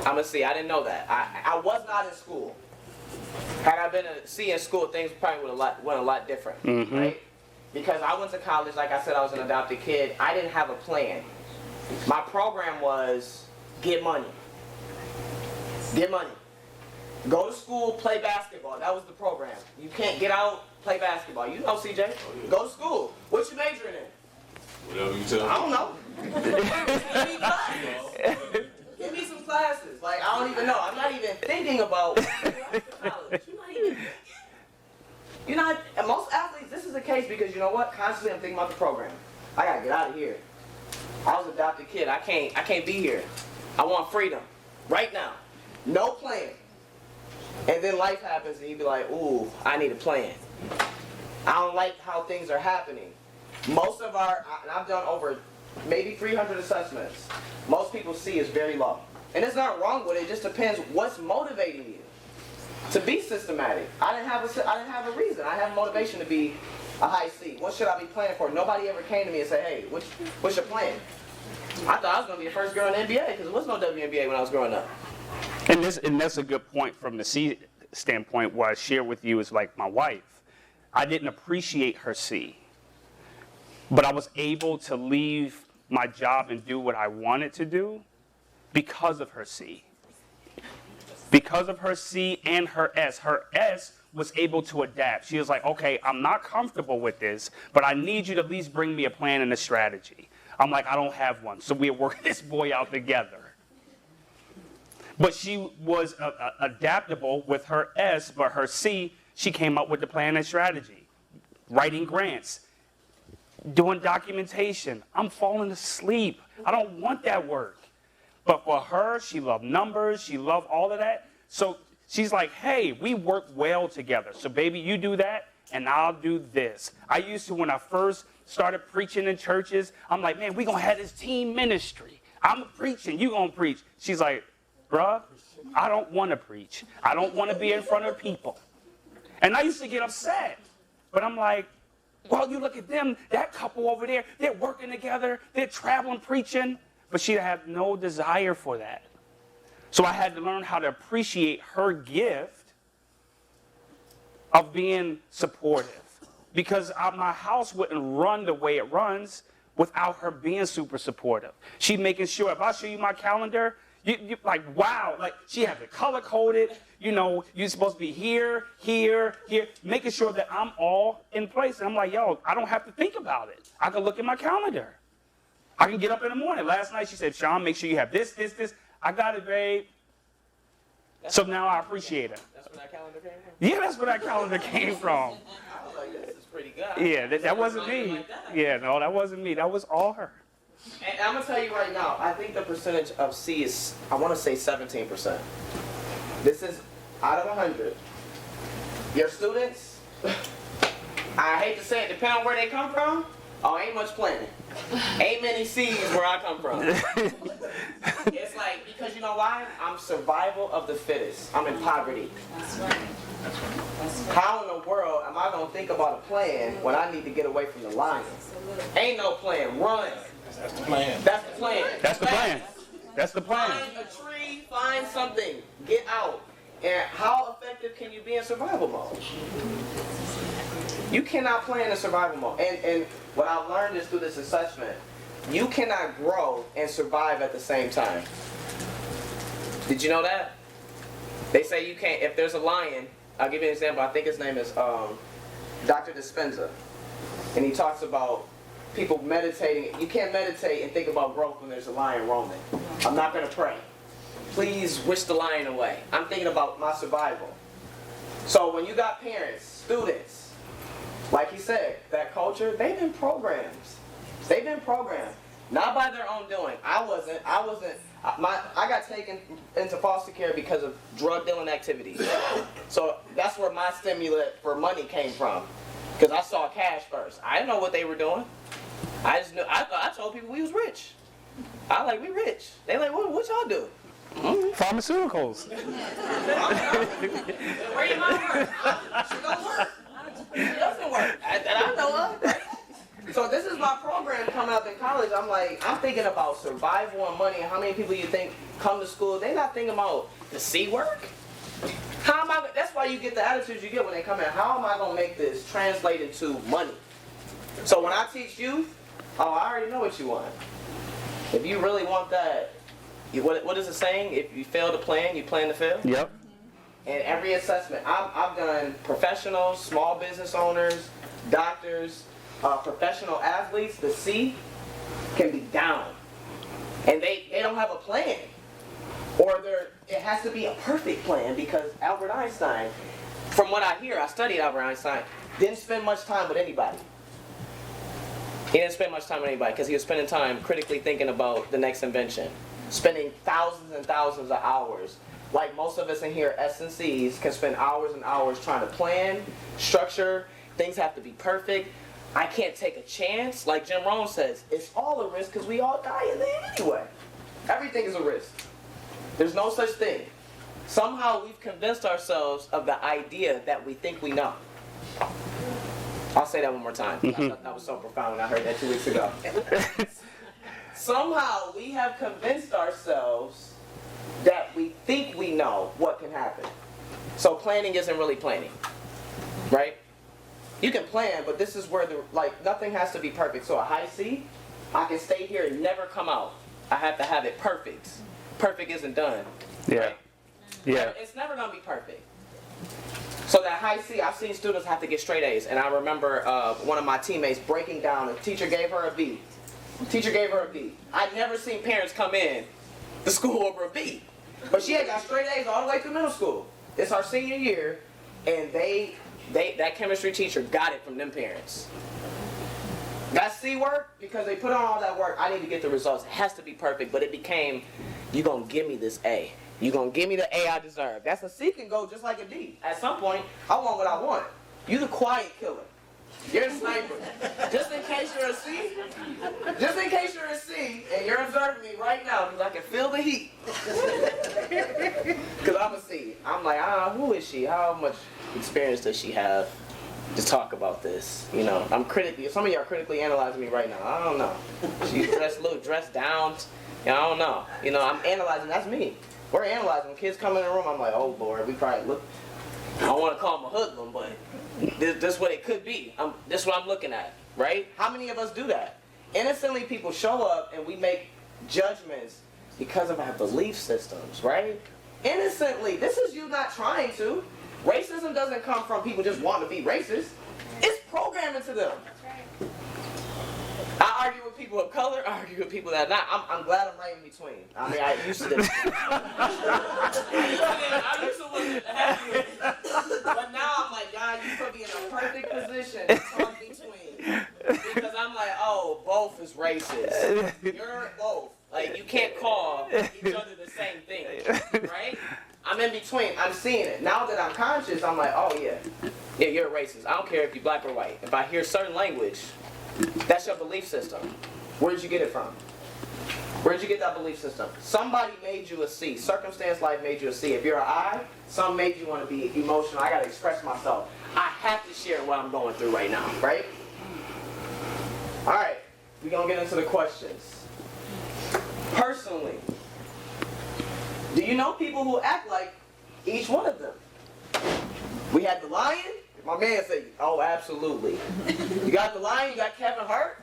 I didn't know that. I was not in school. Had I been a C in school, things probably would have went a lot different. Mm-hmm. Right? Because I went to college, like I said, I was an adopted kid. I didn't have a plan. My program was get money. Get money. Go to school, play basketball. That was the program. You can't get out, play basketball. You know, CJ. Go to school. What you majoring in? Whatever you tell me. I don't know. Give me classes. Give me some classes. Like, I don't even know. I'm not even thinking about college. You're not, and most athletes, this is the case because you know what? Constantly I'm thinking about the program. I gotta get out of here. I was an adopted kid. I can't be here. I want freedom. Right now. No plan. And then life happens and you be like, ooh, I need a plan. I don't like how things are happening. Most of and I've done over maybe 300 assessments. Most people see is very low. And there's nothing wrong with it. It just depends what's motivating you to be systematic. I didn't have a reason. I have motivation to be a high C. What should I be planning for? Nobody ever came to me and said, hey, what's your plan? I thought I was going to be the first girl in the NBA because there was no WNBA when I was growing up. And that's a good point from the C standpoint. What I share with you is like my wife. I didn't appreciate her C, but I was able to leave my job and do what I wanted to do because of her C. Because of her C and her S. Her S was able to adapt. She was like, okay, I'm not comfortable with this, but I need you to at least bring me a plan and a strategy. I'm like, I don't have one. So we're working this boy out together. But she was adaptable with her S, but her C, she came up with the plan and strategy. Writing grants, doing documentation. I'm falling asleep. I don't want that work. But for her, she loved numbers. She loved all of that. So she's like, hey, we work well together. So baby, you do that, and I'll do this. I used to, when I first started preaching in churches, I'm like, man, we're going to have this team ministry. I'm preaching, you gonna preach. She's like, bruh, I don't want to preach. I don't want to be in front of people. And I used to get upset. But I'm like, well, you look at them, that couple over there, they're working together, they're traveling, preaching. But she had no desire for that. So I had to learn how to appreciate her gift of being supportive. Because my house wouldn't run the way it runs without her being super supportive. She making sure, if I show you my calendar, you like, wow, like she has it color coded. You know, you're supposed to be here, here, here, making sure that I'm all in place. And I'm like, yo, I don't have to think about it. I can look at my calendar. I can get up in the morning. Last night she said, Shon, make sure you have this, this, this. I got it, babe. So now I appreciate it. That's where that calendar came from? Yeah, that's where that calendar came from. I was like, this is pretty good. Yeah, that wasn't me. Yeah, no, that wasn't me. That was all her. And I'm going to tell you right now, I think the percentage of C is, I want to say 17%. This is out of 100. Your students, I hate to say it, depending on where they come from, ain't much planning. Ain't many C's where I come from. It's like, because you know why? I'm survival of the fittest. I'm in poverty. That's right. How in the world am I going to think about a plan when I need to get away from the lion? Ain't no plan. Run. That's the plan. That's the plan. That's the plan. That's the plan. Find a tree, find something, get out. And how effective can you be in survival mode? You cannot plan in survival mode. And what I've learned is through this assessment, you cannot grow and survive at the same time. Did you know that? They say you can't, if there's a lion, I'll give you an example, I think his name is Dr. Dispenza. And he talks about people meditating. You can't meditate and think about growth when there's a lion roaming. I'm not going to pray. Please wish the lion away. I'm thinking about my survival. So when you got parents, students, like he said, that culture, they've been programmed. They've been programmed. Not by their own doing. I got taken into foster care because of drug dealing activities. So that's where my stimulant for money came from. Because I saw cash first. I didn't know what they were doing. I just knew, I told people we was rich. I like, we rich. They like, what y'all do? Pharmaceuticals. Where your mom work? She don't work. She doesn't work. That I know of. Right? So this is my program coming up in college. I'm thinking about survival and money. And how many people you think come to school? They're not thinking about the C work. That's why you get the attitudes you get when they come in. How am I going to make this translate into money? So when I teach youth, I already know what you want. If you really want that, what is it saying? If you fail to plan, you plan to fail? Yep. And every assessment, I've done professionals, small business owners, doctors, professional athletes. The C can be down. And they don't have a plan. Or it has to be a perfect plan, because Albert Einstein, from what I hear, I studied Albert Einstein, didn't spend much time with anybody. He didn't spend much time with anybody because he was spending time critically thinking about the next invention. Spending thousands and thousands of hours. Like most of us in here, S&Cs, can spend hours and hours trying to plan, structure, things have to be perfect. I can't take a chance. Like Jim Rohn says, it's all a risk because we all die in the end anyway. Everything is a risk. There's no such thing. Somehow we've convinced ourselves of the idea that we think we know. I'll say that one more time. I thought that was so profound. I heard that 2 weeks ago. Somehow we have convinced ourselves that we think we know what can happen. So planning isn't really planning, right? You can plan, but this is where nothing has to be perfect. So a high C, I can stay here and never come out. I have to have it perfect. Perfect isn't done. Yeah. Right? Yeah. It's never gonna be perfect. So that high C, I've seen students have to get straight A's, and I remember one of my teammates breaking down. A teacher gave her a B. Teacher gave her a B. I'd never seen parents come in to school over a B, but she had got straight A's all the way through middle school. It's our senior year, and that chemistry teacher got it from them parents. That C work, because they put on all that work, I need to get the results. It has to be perfect, but it became, you gonna give me this A. You gonna give me the A I deserve. That's a C can go just like a D. At some point, I want what I want. You the quiet killer. You're a sniper. Just in case you're a C, and you're observing me right now, because I can feel the heat. Because I'm a C. I'm like, who is she? How much experience does she have to talk about this? You know, some of you are critically analyzing me right now. I don't know. She's dressed a little dressed down. I don't know. You know, I'm analyzing. That's me. We're analyzing. When kids come in the room, I'm like, oh Lord, we probably look. I don't want to call them a hoodlum, but this is what it could be. This is what I'm looking at, right? How many of us do that? Innocently, people show up and we make judgments because of our belief systems, right? Innocently. This is you not trying to. Racism doesn't come from people just wanting to be racist. It's programmed into them. I argue with people of color, I argue with people that are not. I'm glad I'm right in between. I mean, I used to wasn't happy with it. But now I'm like, God, you put me in a perfect position to talk between. Because I'm like, oh, both is racist. You're both. Like, you can't call each other the same thing. Right? I'm in between. I'm seeing it. Now that I'm conscious, I'm like, oh, yeah, you're a racist. I don't care if you're black or white. If I hear certain language, that's your belief system. Where did you get it from? Where did you get that belief system? Somebody made you a C. Circumstance life made you a C. If you're an I, some made you want to be emotional. I got to express myself. I have to share what I'm going through right now, right? All right, we're going to get into the questions. Personally, do you know people who act like each one of them? We had the lion. My man said, oh, absolutely. You got the lion, you got Kevin Hart,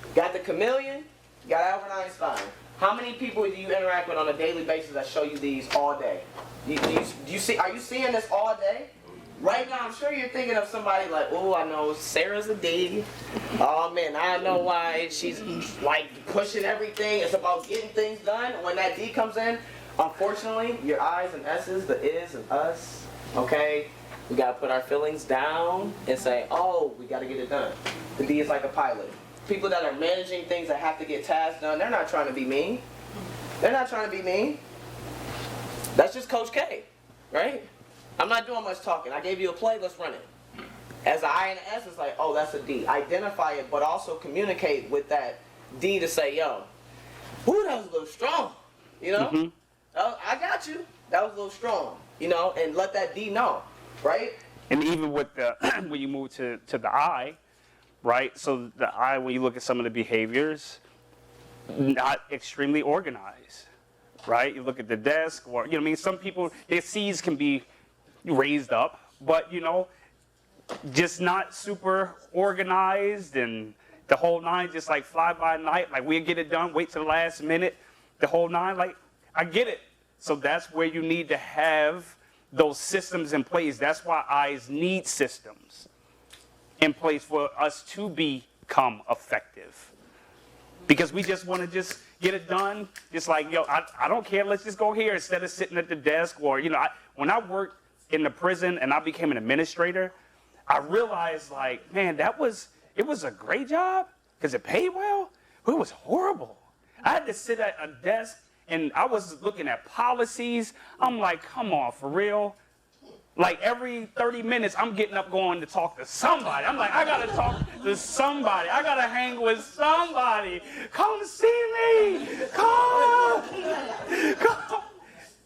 you got the chameleon, you got Albert Einstein. How many people do you interact with on a daily basis that show you these all day? Are you seeing this all day? Right now, I'm sure you're thinking of somebody like, oh, I know Sarah's a D. Oh, man, I know why she's like pushing everything. It's about getting things done. When that D comes in, unfortunately, your I's and S's, the is and us, okay? We got to put our feelings down and say, oh, we got to get it done. The D is like a pilot. People that are managing things that have to get tasks done, they're not trying to be mean. They're not trying to be mean. That's just Coach K, right? I'm not doing much talking. I gave you a play, let's run it. As an I and an S, it's like, oh, that's a D. Identify it, but also communicate with that D to say, yo, ooh, that was a little strong, you know? Mm-hmm. I got you. That was a little strong, you know? And let that D know. Right? And even with the when you move to the I, right? So the I, when you look at some of the behaviors, not extremely organized, right? You look at the desk, or, you know what I mean? Some people, their C's can be raised up, but, you know, just not super organized and the whole nine, just like fly by night, like we'll get it done, wait till the last minute, the whole nine, like, I get it. So that's where you need to have those systems in place. That's why I's need systems in place for us to become effective. Because we just want to just get it done. Just like, yo, I don't care. Let's just go here instead of sitting at the desk. Or, you know, when I worked in the prison and I became an administrator, I realized, like, man, it was a great job because it paid well. But it was horrible. I had to sit at a desk and I was looking at policies. I'm like, come on, for real? Like every 30 minutes, I'm getting up going to talk to somebody. I'm like, I got to talk to somebody. I got to hang with somebody. Come see me. Come.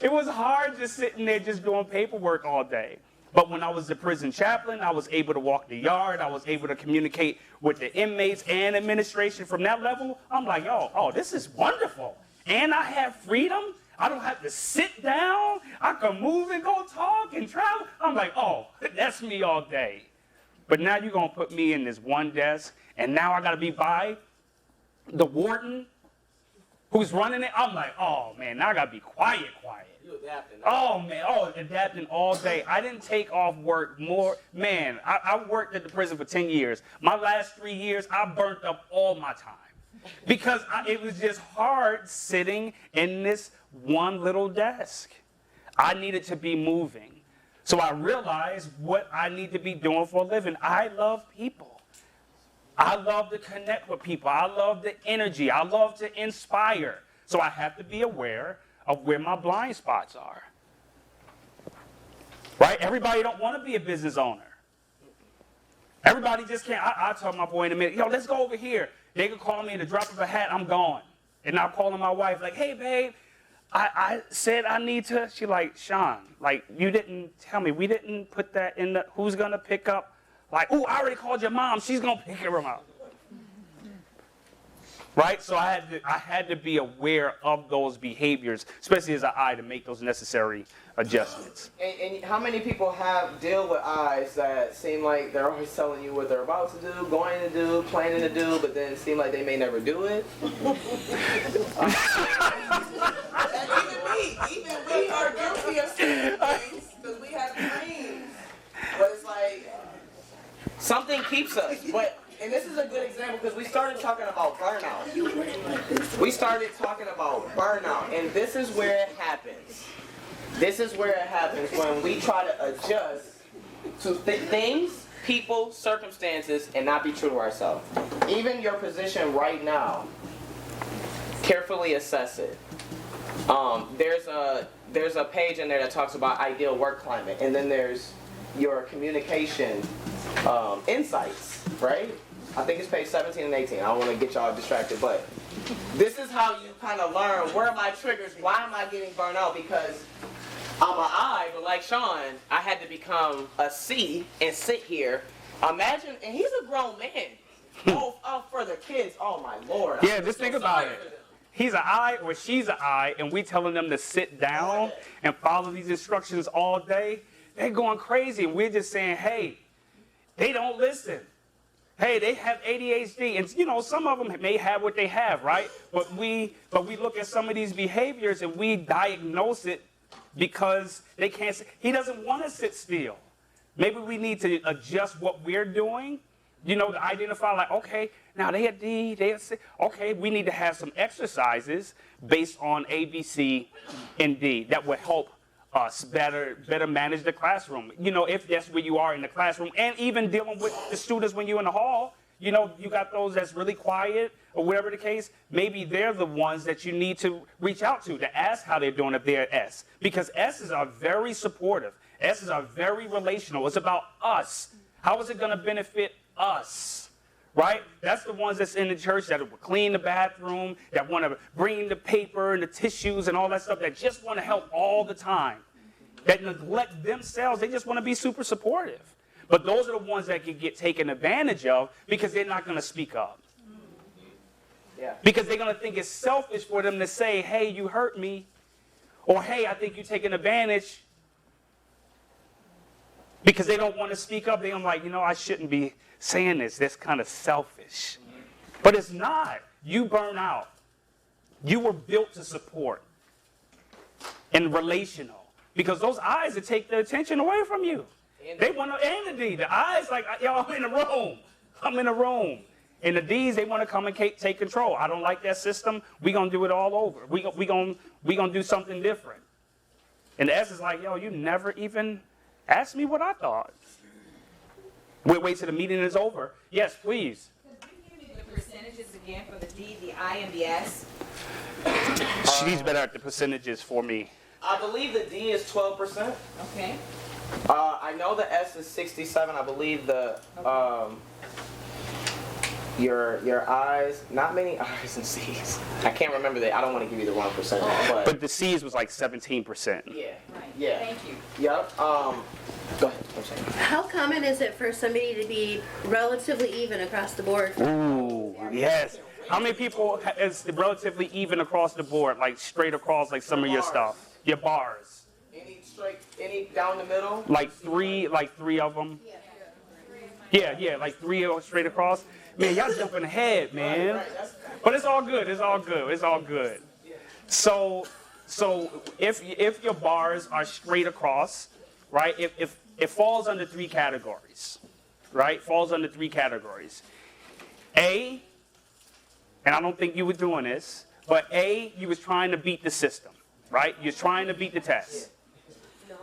It was hard just sitting there just doing paperwork all day. But when I was the prison chaplain, I was able to walk the yard. I was able to communicate with the inmates and administration from that level. I'm like, oh, this is wonderful. And I have freedom. I don't have to sit down. I can move and go talk and travel. I'm like, oh, that's me all day. But now you're going to put me in this one desk, and now I got to be by the warden who's running it. I'm like, oh, man, now I got to be quiet. You adapting. Oh, man, adapting all day. I didn't take off work more. Man, I worked at the prison for 10 years. My last 3 years, I burnt up all my time. Because it was just hard sitting in this one little desk. I needed to be moving. So I realized what I need to be doing for a living. I love people. I love to connect with people. I love the energy. I love to inspire. So I have to be aware of where my blind spots are. Right? Everybody don't want to be a business owner. Everybody just can't. I told my boy in a minute, yo, let's go over here. They could call me in the drop of a hat, I'm gone. And I'm calling my wife like, hey, babe, I said I need to. She like, Shon, like, you didn't tell me. We didn't put that in the, who's going to pick up? Like, oh, I already called your mom. She's going to pick her up. Right? So I had to be aware of those behaviors, especially as an I, to make those necessary adjustments. And how many people deal with eyes that seem like they're always telling you what they're about to do, going to do, planning to do, but then seem like they may never do it? Even we are guilty of certain things because we have dreams. But it's like something keeps us. And this is a good example because we started talking about burnout. We started talking about burnout, and this is where it happens. This is where it happens when we try to adjust to things, people, circumstances, and not be true to ourselves. Even your position right now, carefully assess it. There's a page in there that talks about ideal work climate, and then there's your communication insights, right? I think it's page 17 and 18. I don't want to get y'all distracted, but this is how you kind of learn where are my triggers, why am I getting burnt out? Because I'm an I, but like Shon, I had to become a C and sit here. Imagine, and he's a grown man. Oh, for the kids, oh my Lord. Yeah, just think about it. He's an I or she's an I, and we telling them to sit down and follow these instructions all day. They're going crazy, and we're just saying, hey, they don't listen. Hey, they have ADHD, and you know, some of them may have what they have, right? But we look at some of these behaviors and we diagnose it because they can't. He doesn't want to sit still. Maybe we need to adjust what we're doing, you know, to identify like, okay, now they had D, they had C. Okay, we need to have some exercises based on A, B, C, and D that will help us better manage the classroom. You know, if that's where you are in the classroom, and even dealing with the students when you're in the hall. You know, you got those that's really quiet or whatever the case. Maybe they're the ones that you need to reach out to ask how they're doing if they're S. Because S's are very supportive. S's are very relational. It's about us. How is it going to benefit us? Right? That's the ones that's in the church that will clean the bathroom, that want to bring the paper and the tissues and all that stuff, that just want to help all the time, that neglect themselves. They just want to be super supportive. But those are the ones that can get taken advantage of because they're not going to speak up. Yeah. Because they're going to think it's selfish for them to say, hey, you hurt me, or hey, I think you're taking advantage. Because they don't want to speak up. They're like, you know, I shouldn't be saying this. That's kind of selfish. But it's not. You burn out. You were built to support and relational. Because those eyes that take the attention away from you. They want to, and the D. The eyes like, yo, I'm in the room. I'm in the room. And the D's, they want to come and take control. I don't like that system. We're going to do it all over. We're going to do something different. And the S is like, yo, you never even asked me what I thought. We'll wait till the meeting is over. Yes, please. Could you give me the percentages again for the D, the I, and the S? She's better at the percentages for me. I believe the D is 12%. Okay. I know the S is 67. I believe the your I's, not many I's and C's. I can't remember that. I don't want to give you the wrong percentage. But the C's was like 17%. Yeah. Right. Yeah. Thank you. Yep. Go ahead. I'm sorry. How common is it for somebody to be relatively even across the board? Ooh, yes. How many people is relatively even across the board, like straight across, like some of your stuff? Your bars. Any down the middle? Like three of them. Yeah, like three straight across. Man, y'all jumping ahead, man. But it's all good. It's all good. It's all good. So if your bars are straight across, right? If it falls under three categories, right? Falls under three categories. A, and I don't think you were doing this, but A, you was trying to beat the system, right? You're trying to beat the test.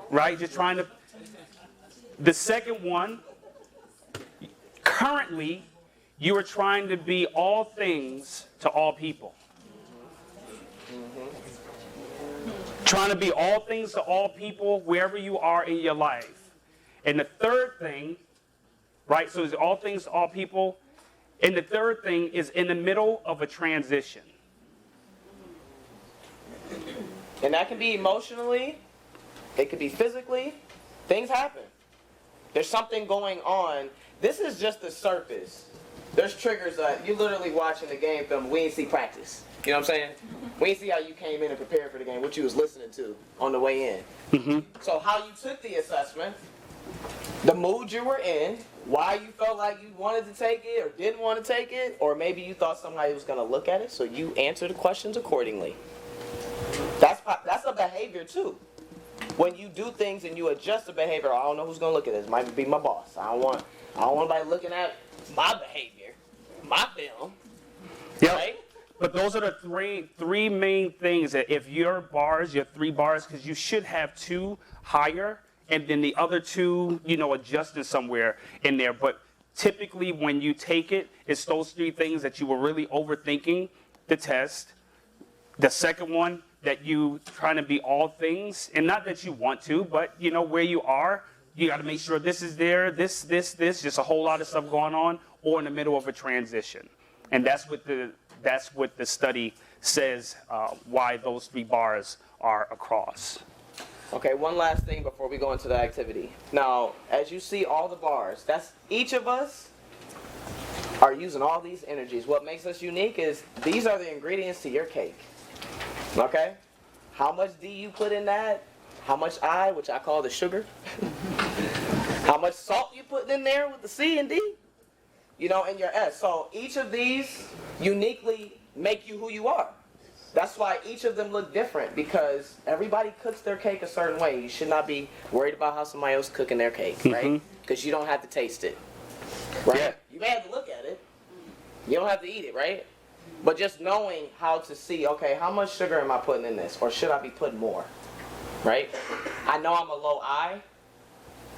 Right? Just trying to. The second one, currently, you are trying to be all things to all people. Trying to be all things to all people wherever you are in your life. And the third thing right? So it's all things to all people. And the third thing is in the middle of a transition. And that can be emotionally, it could be physically. Things happen. There's something going on. This is just the surface. There's triggers that you're literally watching the game film. We ain't see practice. You know what I'm saying? We ain't see how you came in and prepared for the game, what you was listening to on the way in. So how you took the assessment, the mood you were in, why you felt like you wanted to take it or didn't want to take it, or maybe you thought somebody was going to look at it, so you answered the questions accordingly. That's a behavior too. When you do things and you adjust the behavior, I don't know who's going to look at this. It might be my boss. I don't want anybody looking at my behavior, my film. Yep. Right? But those are the three main things that if your 3 bars, because you should have 2 higher, and then the other 2, adjusted somewhere in there. But typically when you take it, it's those 3 things that you were really overthinking the test. The second one, that you trying to be all things, and not that you want to, but where you are, you got to make sure this is there, this, just a whole lot of stuff going on, or in the middle of a transition. And that's what the study says, why those 3 bars are across. Okay, one last thing before we go into the activity. Now, as you see all the bars, that's each of us are using all these energies. What makes us unique is these are the ingredients to your cake. Okay? How much D you put in that, how much I, which I call the sugar, how much salt you put in there with the C and D, and your S. So each of these uniquely make you who you are. That's why each of them look different, because everybody cooks their cake a certain way. You should not be worried about how somebody else is cooking their cake, right? Because you don't have to taste it, right? Yeah. You may have to look at it. You don't have to eat it, right? But just knowing how to see, okay, how much sugar am I putting in this? Or should I be putting more? Right? I know I'm a low I,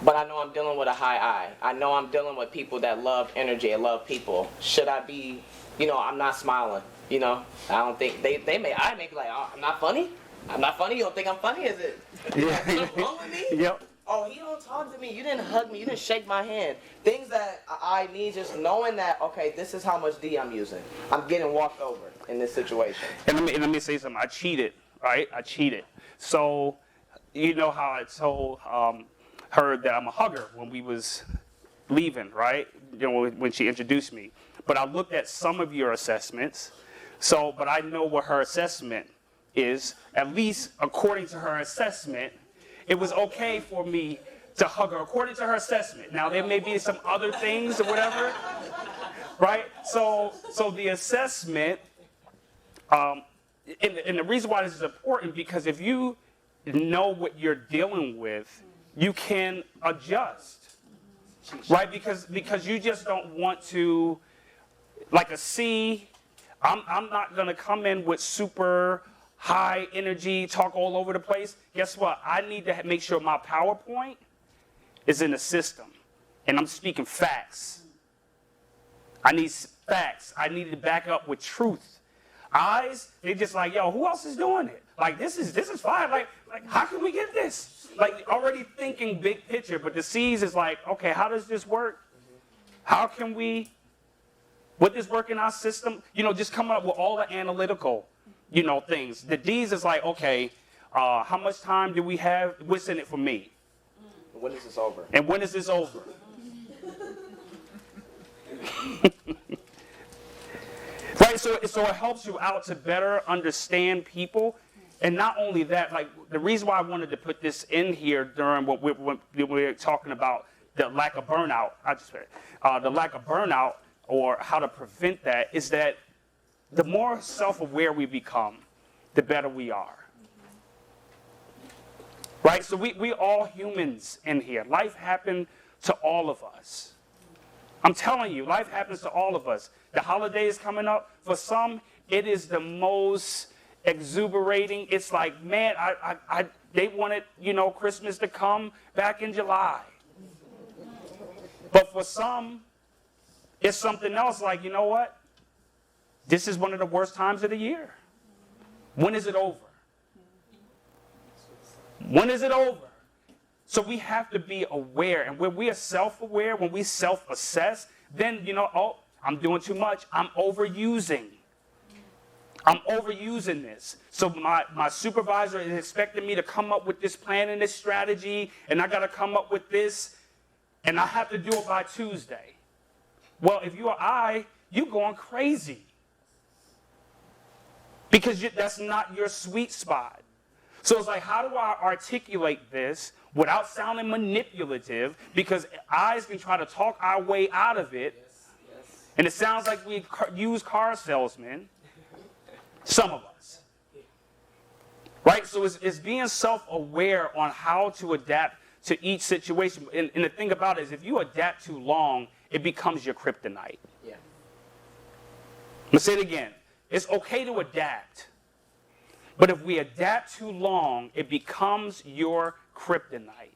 but I know I'm dealing with a high I. I know I'm dealing with people that love energy and love people. Should I be, I'm not smiling. I don't think, I may be like, oh, I'm not funny? I'm not funny? You don't think I'm funny? Is it? Something wrong with me? Yep. Oh, you don't talk to me. You didn't hug me. You didn't shake my hand. Things that I need, just knowing that, okay, this is how much D I'm using. I'm getting walked over in this situation. And let me say something. I cheated, right? I cheated. So, you know how I told her that I'm a hugger when we was leaving, right? When she introduced me. But I looked at some of your assessments. So, but I know what her assessment is. At least according to her assessment, it was okay for me to hug her according to her assessment. Now, there may be some other things or whatever, right? So the assessment, and the reason why this is important, because if you know what you're dealing with, you can adjust, right? Because you just don't want to, like a C, I'm not going to come in with super high energy, talk all over the place. Guess what? I need to make sure my PowerPoint is in the system. And I'm speaking facts. I need facts. I need to back up with truth. Eyes, they just like, yo, who else is doing it? Like, this is fine. Like, how can we get this? Like, already thinking big picture, but the C's is like, okay, how does this work? How can we, would this work in our system? Just coming up with all the analytical things. The D's is like, okay, how much time do we have? What's in it for me? When is this over? And when is this over? Right, so it helps you out to better understand people. And not only that, like the reason why I wanted to put this in here during what we're talking about, the lack of burnout, the lack of burnout or how to prevent that, is that the more self-aware we become, the better we are. Right? So we all humans in here. Life happened to all of us. I'm telling you, life happens to all of us. The holiday is coming up. For some, it is the most exuberating. It's like, man, they wanted, Christmas to come back in July. But for some, it's something else like, you know what? This is one of the worst times of the year. When is it over? When is it over? So we have to be aware. And when we are self-aware, when we self-assess, then, oh, I'm doing too much. I'm overusing this. So my supervisor is expecting me to come up with this plan and this strategy, and I got to come up with this, and I have to do it by Tuesday. Well, if you're you're going crazy. Because that's not your sweet spot. So it's like, how do I articulate this without sounding manipulative? Because eyes can try to talk our way out of it. And it sounds like we use car salesmen. Some of us. Right? So it's being self-aware on how to adapt to each situation. And the thing about it is, if you adapt too long, it becomes your kryptonite. Yeah. Let's say it again. It's okay to adapt. But if we adapt too long, it becomes your kryptonite.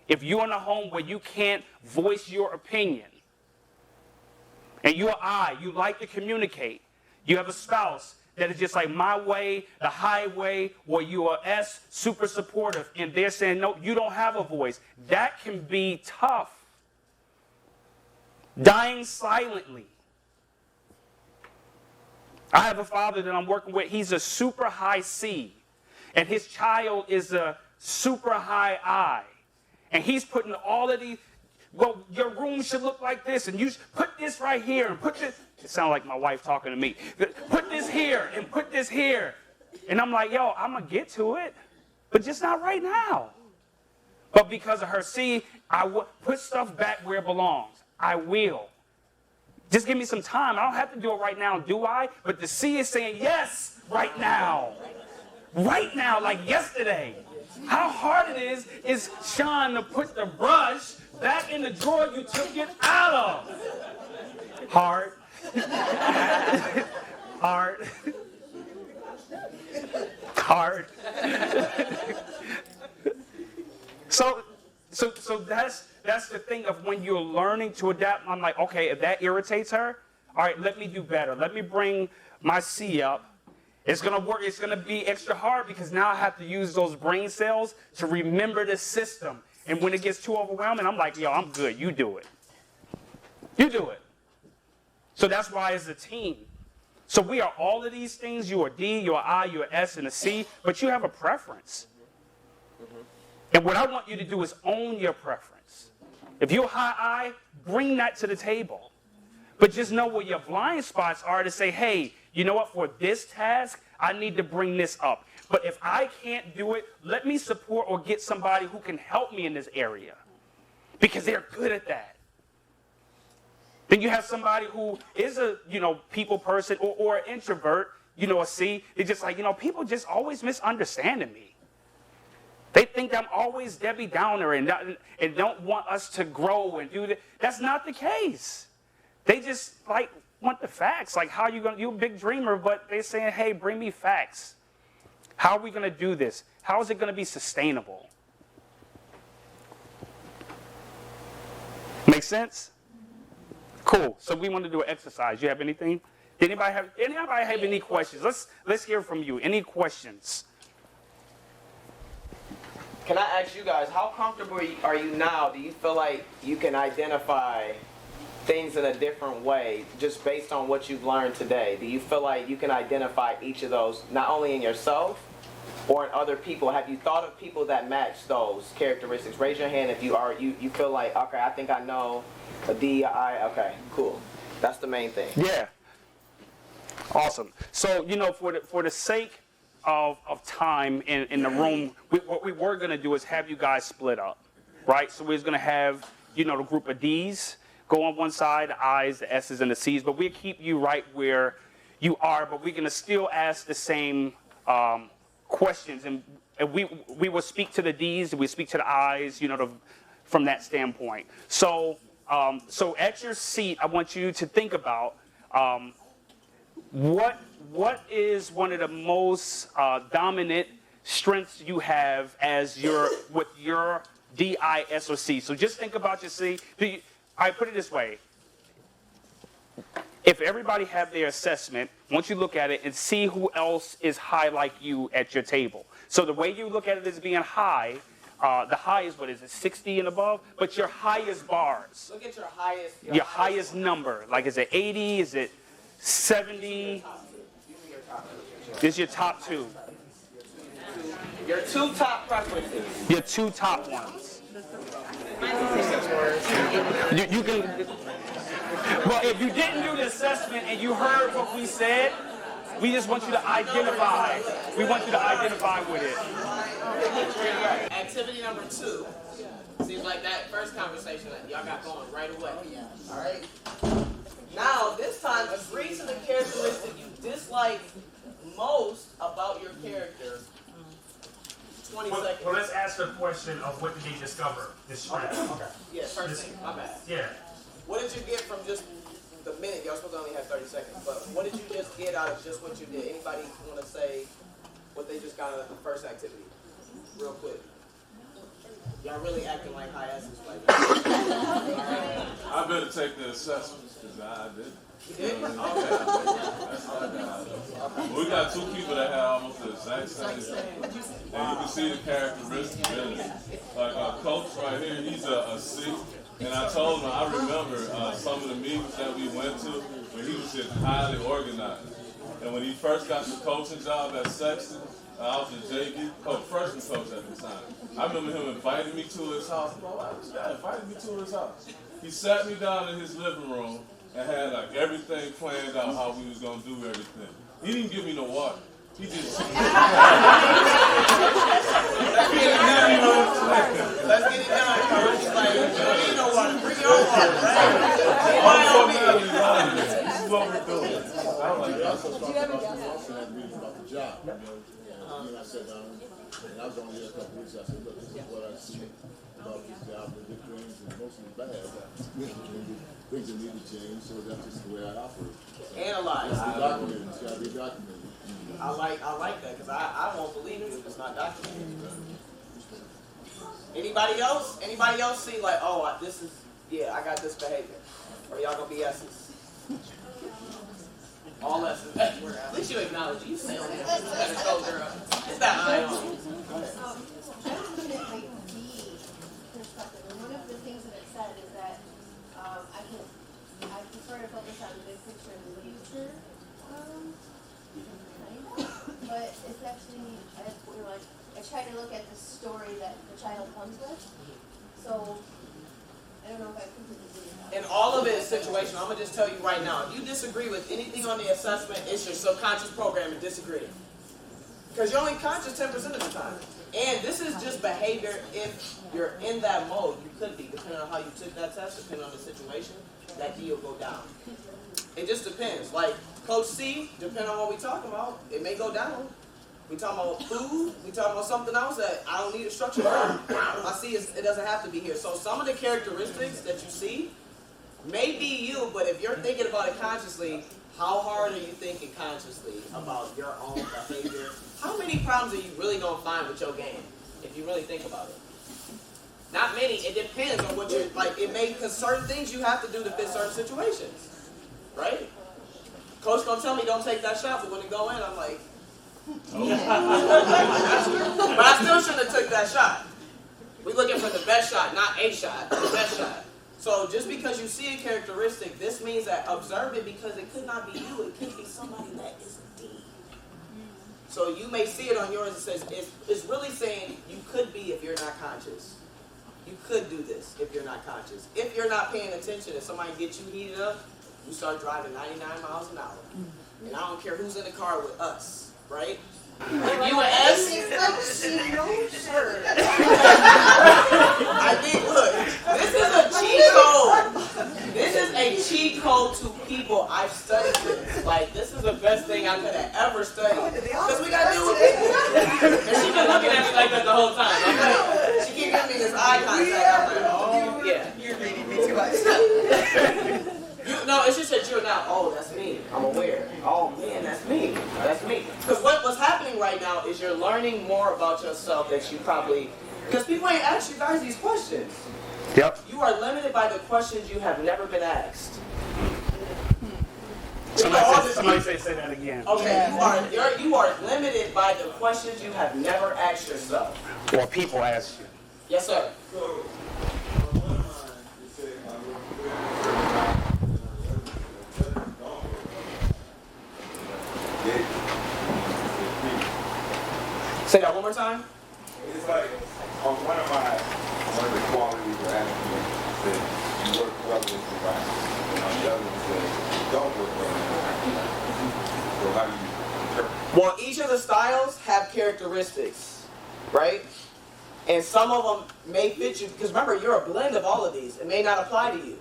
If you're in a home where you can't voice your opinion, and you're you like to communicate, you have a spouse that is just like my way, the highway, or you are super supportive, and they're saying, no, you don't have a voice. That can be tough. Dying silently. I have a father that I'm working with. He's a super high C, and his child is a super high I. And he's putting all of these, well, your room should look like this, and you put this right here, and put this. It sounds like my wife talking to me. Put this here, and put this here. And I'm like, yo, I'm going to get to it, but just not right now. But because of her C, I will put stuff back where it belongs. I will. Just give me some time. I don't have to do it right now, do I? But the C is saying, yes, right now. Right now, like yesterday. How hard it is Shon to put the brush back in the drawer you took it out of. Hard. Hard. Hard. So that's the thing of when you're learning to adapt. I'm like, okay, if that irritates her, all right, let me do better. Let me bring my C up. It's going to work. It's going to be extra hard because now I have to use those brain cells to remember the system. And when it gets too overwhelming, I'm like, yo, I'm good. You do it. You do it. So that's why it's a team. So we are all of these things. You are D, you are I, you are S, and a C, but you have a preference. And what I want you to do is own your preference. If you're high I, bring that to the table. But just know where your blind spots are to say, hey, you know what, for this task, I need to bring this up. But if I can't do it, let me support or get somebody who can help me in this area. Because they're good at that. Then you have somebody who is a, people person or an introvert, a C. They're just like, people just always misunderstanding me. They think I'm always Debbie Downer and don't want us to grow and do that. That's not the case. They just want the facts. Like, how are you going to, you're a big dreamer, but they're saying, hey, bring me facts. How are we going to do this? How is it going to be sustainable? Make sense? Cool. So we want to do an exercise. You have anything? Did anybody have any questions? Let's hear from you. Any questions? Can I ask you guys, how comfortable are you now? Do you feel like you can identify things in a different way just based on what you've learned today? Do you feel like you can identify each of those not only in yourself or in other people? Have you thought of people that match those characteristics? Raise your hand if you feel like, okay, I think I know a D, I, okay, cool. That's the main thing. Yeah. Awesome. So, for the sake of time in the room, what we were going to do is have you guys split up, right? So we're going to have, the group of Ds go on one side, the I's, the S's, and the C's, but we'll keep you right where you are, but we're going to still ask the same questions, and we will speak to the D's, and we speak to the I's, from that standpoint. So at your seat, I want you to think about what is one of the most dominant strengths you have with your D, I, S, or C. So just think about your C. I put it this way. If everybody have their assessment, once you look at it and see who else is high like you at your table. So the way you look at it as being high, the highest, what is it, 60 and above? But your highest bars, Look at your highest. your highest number. Like, is it 80? Is it 70? This is your top two. Your two top preferences. Your two top ones. You can. Well, if you didn't do the assessment and you heard what we said, we just want you to identify. We want you to identify with it. Activity number 2. Seems like that first conversation that y'all got going right away. All right. Now, this time, agree to the characteristic you dislike most about your character. 20 seconds. Well, let's ask the question of what did they discover this spring? Okay. Yeah, first thing. My bad. Yeah. What did you get from just the minute? Y'all supposed to only have 30 seconds, but what did you just get out of just what you did? Anybody want to say what they just got out of the first activity? Real quick. Y'all really acting like high asses right now. I better take the assessments because I did. You did? That's all I got. We got 2 people that had almost the exact same thing. And you can see the characteristics really. Like Coach right here, he's a C. And I told him, I remember some of the meetings that we went to where he was just highly organized. And when he first got the coaching job at Sexton, I was a JV freshman coach at the time. I remember him inviting me to his house. Why this guy invited me to his house? He sat me down in his living room and had like everything planned out how we was gonna do everything. He didn't give me no water. He just Let's get it done, Coach. He's like, you don't need no water. Bring your own water, right? This is what we're doing. I was like, about the job. And I sat down, and I was only here a couple weeks. I said, look, this is what I see about this job, the good things and mostly bad. Things that need to change, so that's just the way I operate. Analyze. It's documented. It's got to be documented. I like that because I won't believe it if it's not documented. Anybody else? Anybody else see like, oh, I got this behavior, or y'all gonna be S's? All S's. At least you acknowledge it. You say on there. Better go, girl. It's that eye on. I was looking at like D perspective, and one of the things that it said is that I prefer to focus on the big picture and the future, but it's actually I try to look at the story that the child comes with. So I don't know if I completely agree with that. And all of it is situational. I'm gonna just tell you right now. If you disagree with anything on the assessment, it's your subconscious programming disagreeing. Because you're only conscious 10% of the time. And this is just behavior if you're in that mode. You could be, depending on how you took that test, depending on the situation, that D will go down. It just depends. Like Coach C, depending on what we're talking about, it may go down. We talking about food, we talking about something else that I don't need a structure for. I see it doesn't have to be here. So some of the characteristics that you see may be you, but if you're thinking about it consciously, how hard are you thinking consciously about your own behavior? How many problems are you really going to find with your game, if you really think about it? Not many. It depends on what you're, like, it may, because certain things you have to do to fit certain situations, right? Coach going to tell me don't take that shot, but when it go in, I'm like, but I still shouldn't have took that shot. We're looking for the best shot, not a shot, the best shot. So just because you see a characteristic, this means that observe it because it could not be you. It could be somebody that is D. So you may see it on yours. It says it's really saying you could be if you're not conscious. You could do this if you're not conscious. If you're not paying attention, if somebody gets you heated up, you start driving 99 miles an hour. And I don't care who's in the car with us, right? If you an S, I think, look, this is a cheat code. This is a cheat code to people. I've studied this. Like, this is the best thing I could have ever studied. Because we got to deal with people. And she's been looking at me like that the whole time. I'm like, she keep giving me this eye contact. I'm like, oh, yeah. You're reading me too much. No, it's just that you're not, oh, that's me. I'm aware. Oh, man, that's me. That's me. Because what's happening right now is you're learning more about yourself that you probably, because people ain't asked you guys these questions. Yep. You are limited by the questions you have never been asked. Somebody say that again. Okay, you are limited by the questions you have never asked yourself. Or people ask you. Yes, sir. So, one of mine, you say, I look Say that one more time. It's like, on one of the qualities you're asking me, said you work well with the environment. And on the other one said you don't work well with the environment. So how do you interpret? Well, each of the styles have characteristics, right? And some of them may fit you, because remember, you're a blend of all of these. It may not apply to you.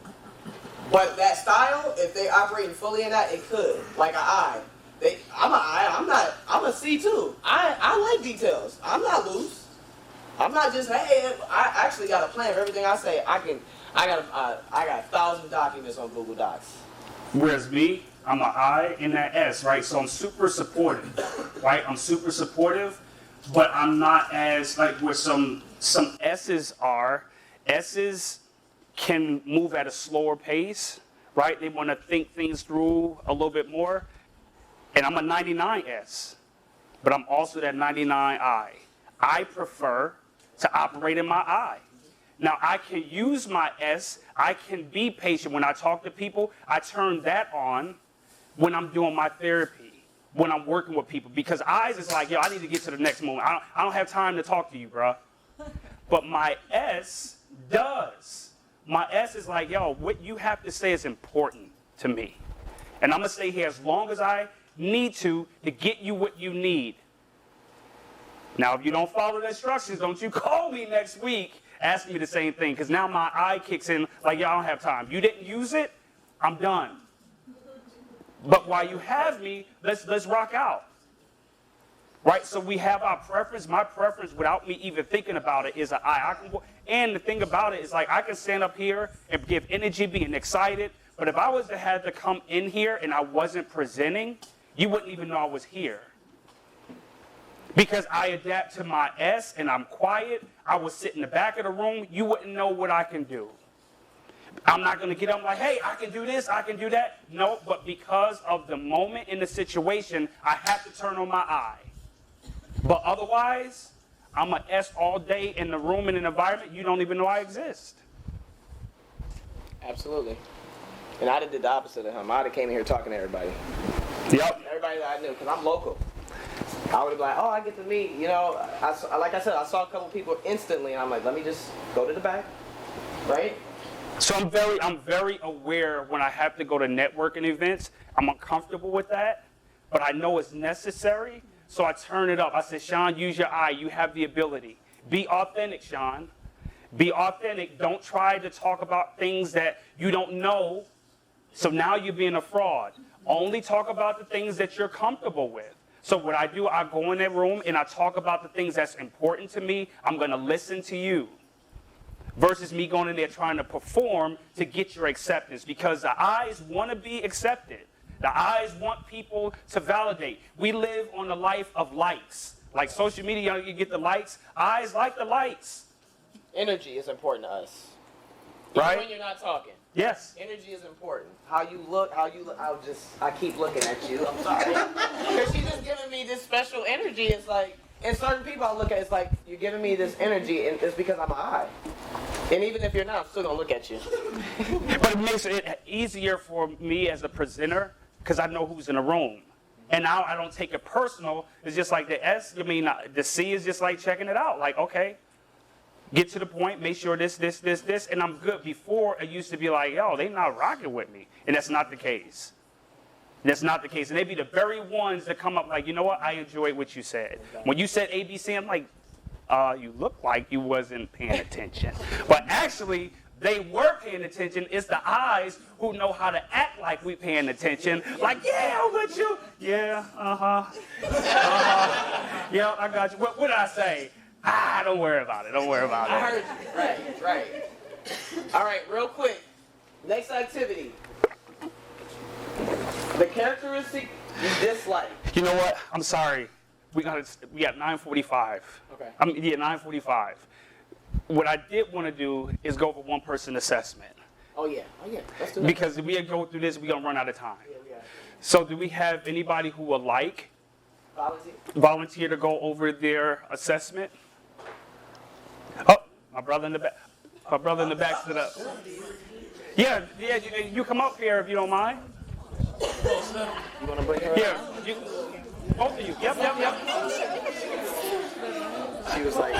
But that style, if they operating fully in that, it could. Like an eye. I'm an eye, I'm a C too. I like details. I'm not loose. I'm not just, hey, I actually got a plan for everything I say. I got 1,000 documents on Google Docs. Whereas me, I'm an I and that S, right? So I'm super supportive, right? I'm super supportive, but I'm not as, like where some S's are. S's can move at a slower pace, right? They want to think things through a little bit more. And I'm a 99S, but I'm also that 99I. I prefer to operate in my I. Now, I can use my S. I can be patient when I talk to people. I turn that on when I'm doing my therapy, when I'm working with people. Because I's is like, yo, I need to get to the next moment. I don't have time to talk to you, bro. But my S does. My S is like, yo, what you have to say is important to me. And I'm going to stay here as long as I need to get you what you need. Now, if you don't follow the instructions, don't you call me next week asking me the same thing, because now my eye kicks in like, yeah, I don't have time. You didn't use it, I'm done. But while you have me, let's rock out. Right? So we have our preference. My preference, without me even thinking about it, is an I. And the thing about it is, like, I can stand up here and give energy, being excited, but if I was to have to come in here and I wasn't presenting, you wouldn't even know I was here. Because I adapt to my S and I'm quiet, I would sit in the back of the room, you wouldn't know what I can do. I'm not going to get up like, hey, I can do this, I can do that. No, but because of the moment in the situation, I have to turn on my I. But otherwise, I'm an S all day in the room and in the environment, you don't even know I exist. Absolutely. And I'd have did the opposite of him. I'd have came in here talking to everybody. Yep. Everybody that I knew, because I'm local. I would have been like, oh, I get to meet, you know, like I said, I saw a couple people instantly, and I'm like, let me just go to the back, right? So I'm very aware when I have to go to networking events. I'm uncomfortable with that, but I know it's necessary, so I turn it up. I said, Shon, use your eye. You have the ability. Be authentic, Shon. Be authentic. Don't try to talk about things that you don't know, so now you're being a fraud. Only talk about the things that you're comfortable with. So what I do, I go in that room and I talk about the things that's important to me. I'm going to listen to you. Versus me going in there trying to perform to get your acceptance. Because the eyes want to be accepted. The eyes want people to validate. We live on a life of likes. Like social media, you get the likes. Eyes like the likes. Energy is important to us. Right? Even when you're not talking. Yes. Energy is important. How you look, I keep looking at you. I'm sorry. Because she's just giving me this special energy. It's like, and certain people I look at, it's like, you're giving me this energy, and it's because I'm an eye. And even if you're not, I'm still going to look at you. But it makes it easier for me as a presenter, because I know who's in the room. And now I don't take it personal. It's just like the S, the C is just like checking it out. Like, okay. Get to the point, make sure this, and I'm good. Before, it used to be like, yo, they not rocking with me. And that's not the case. That's not the case. And they be the very ones that come up like, you know what, I enjoyed what you said. When you said ABC, I'm like, you look like you wasn't paying attention. But actually, they were paying attention. It's the eyes who know how to act like we paying attention. Like, yeah, I'm with you. Yeah, yeah, I got you. What did I say? Don't worry about it. Don't worry about it. I heard you. Right. All right, real quick. Next activity. The characteristic you dislike. You know what? I'm sorry. We got 9:45. Okay. 9:45. What I did want to do is go over one-person assessment. Oh yeah. Let's do that. Because if we go through this, we're gonna run out of time. Yeah. So, do we have anybody who would like Volunteer to go over their assessment? My brother in the back. My brother in the back stood up. Yeah, you come up here if you don't mind. You want to bring her Here, up? both of you. Yep. She was like,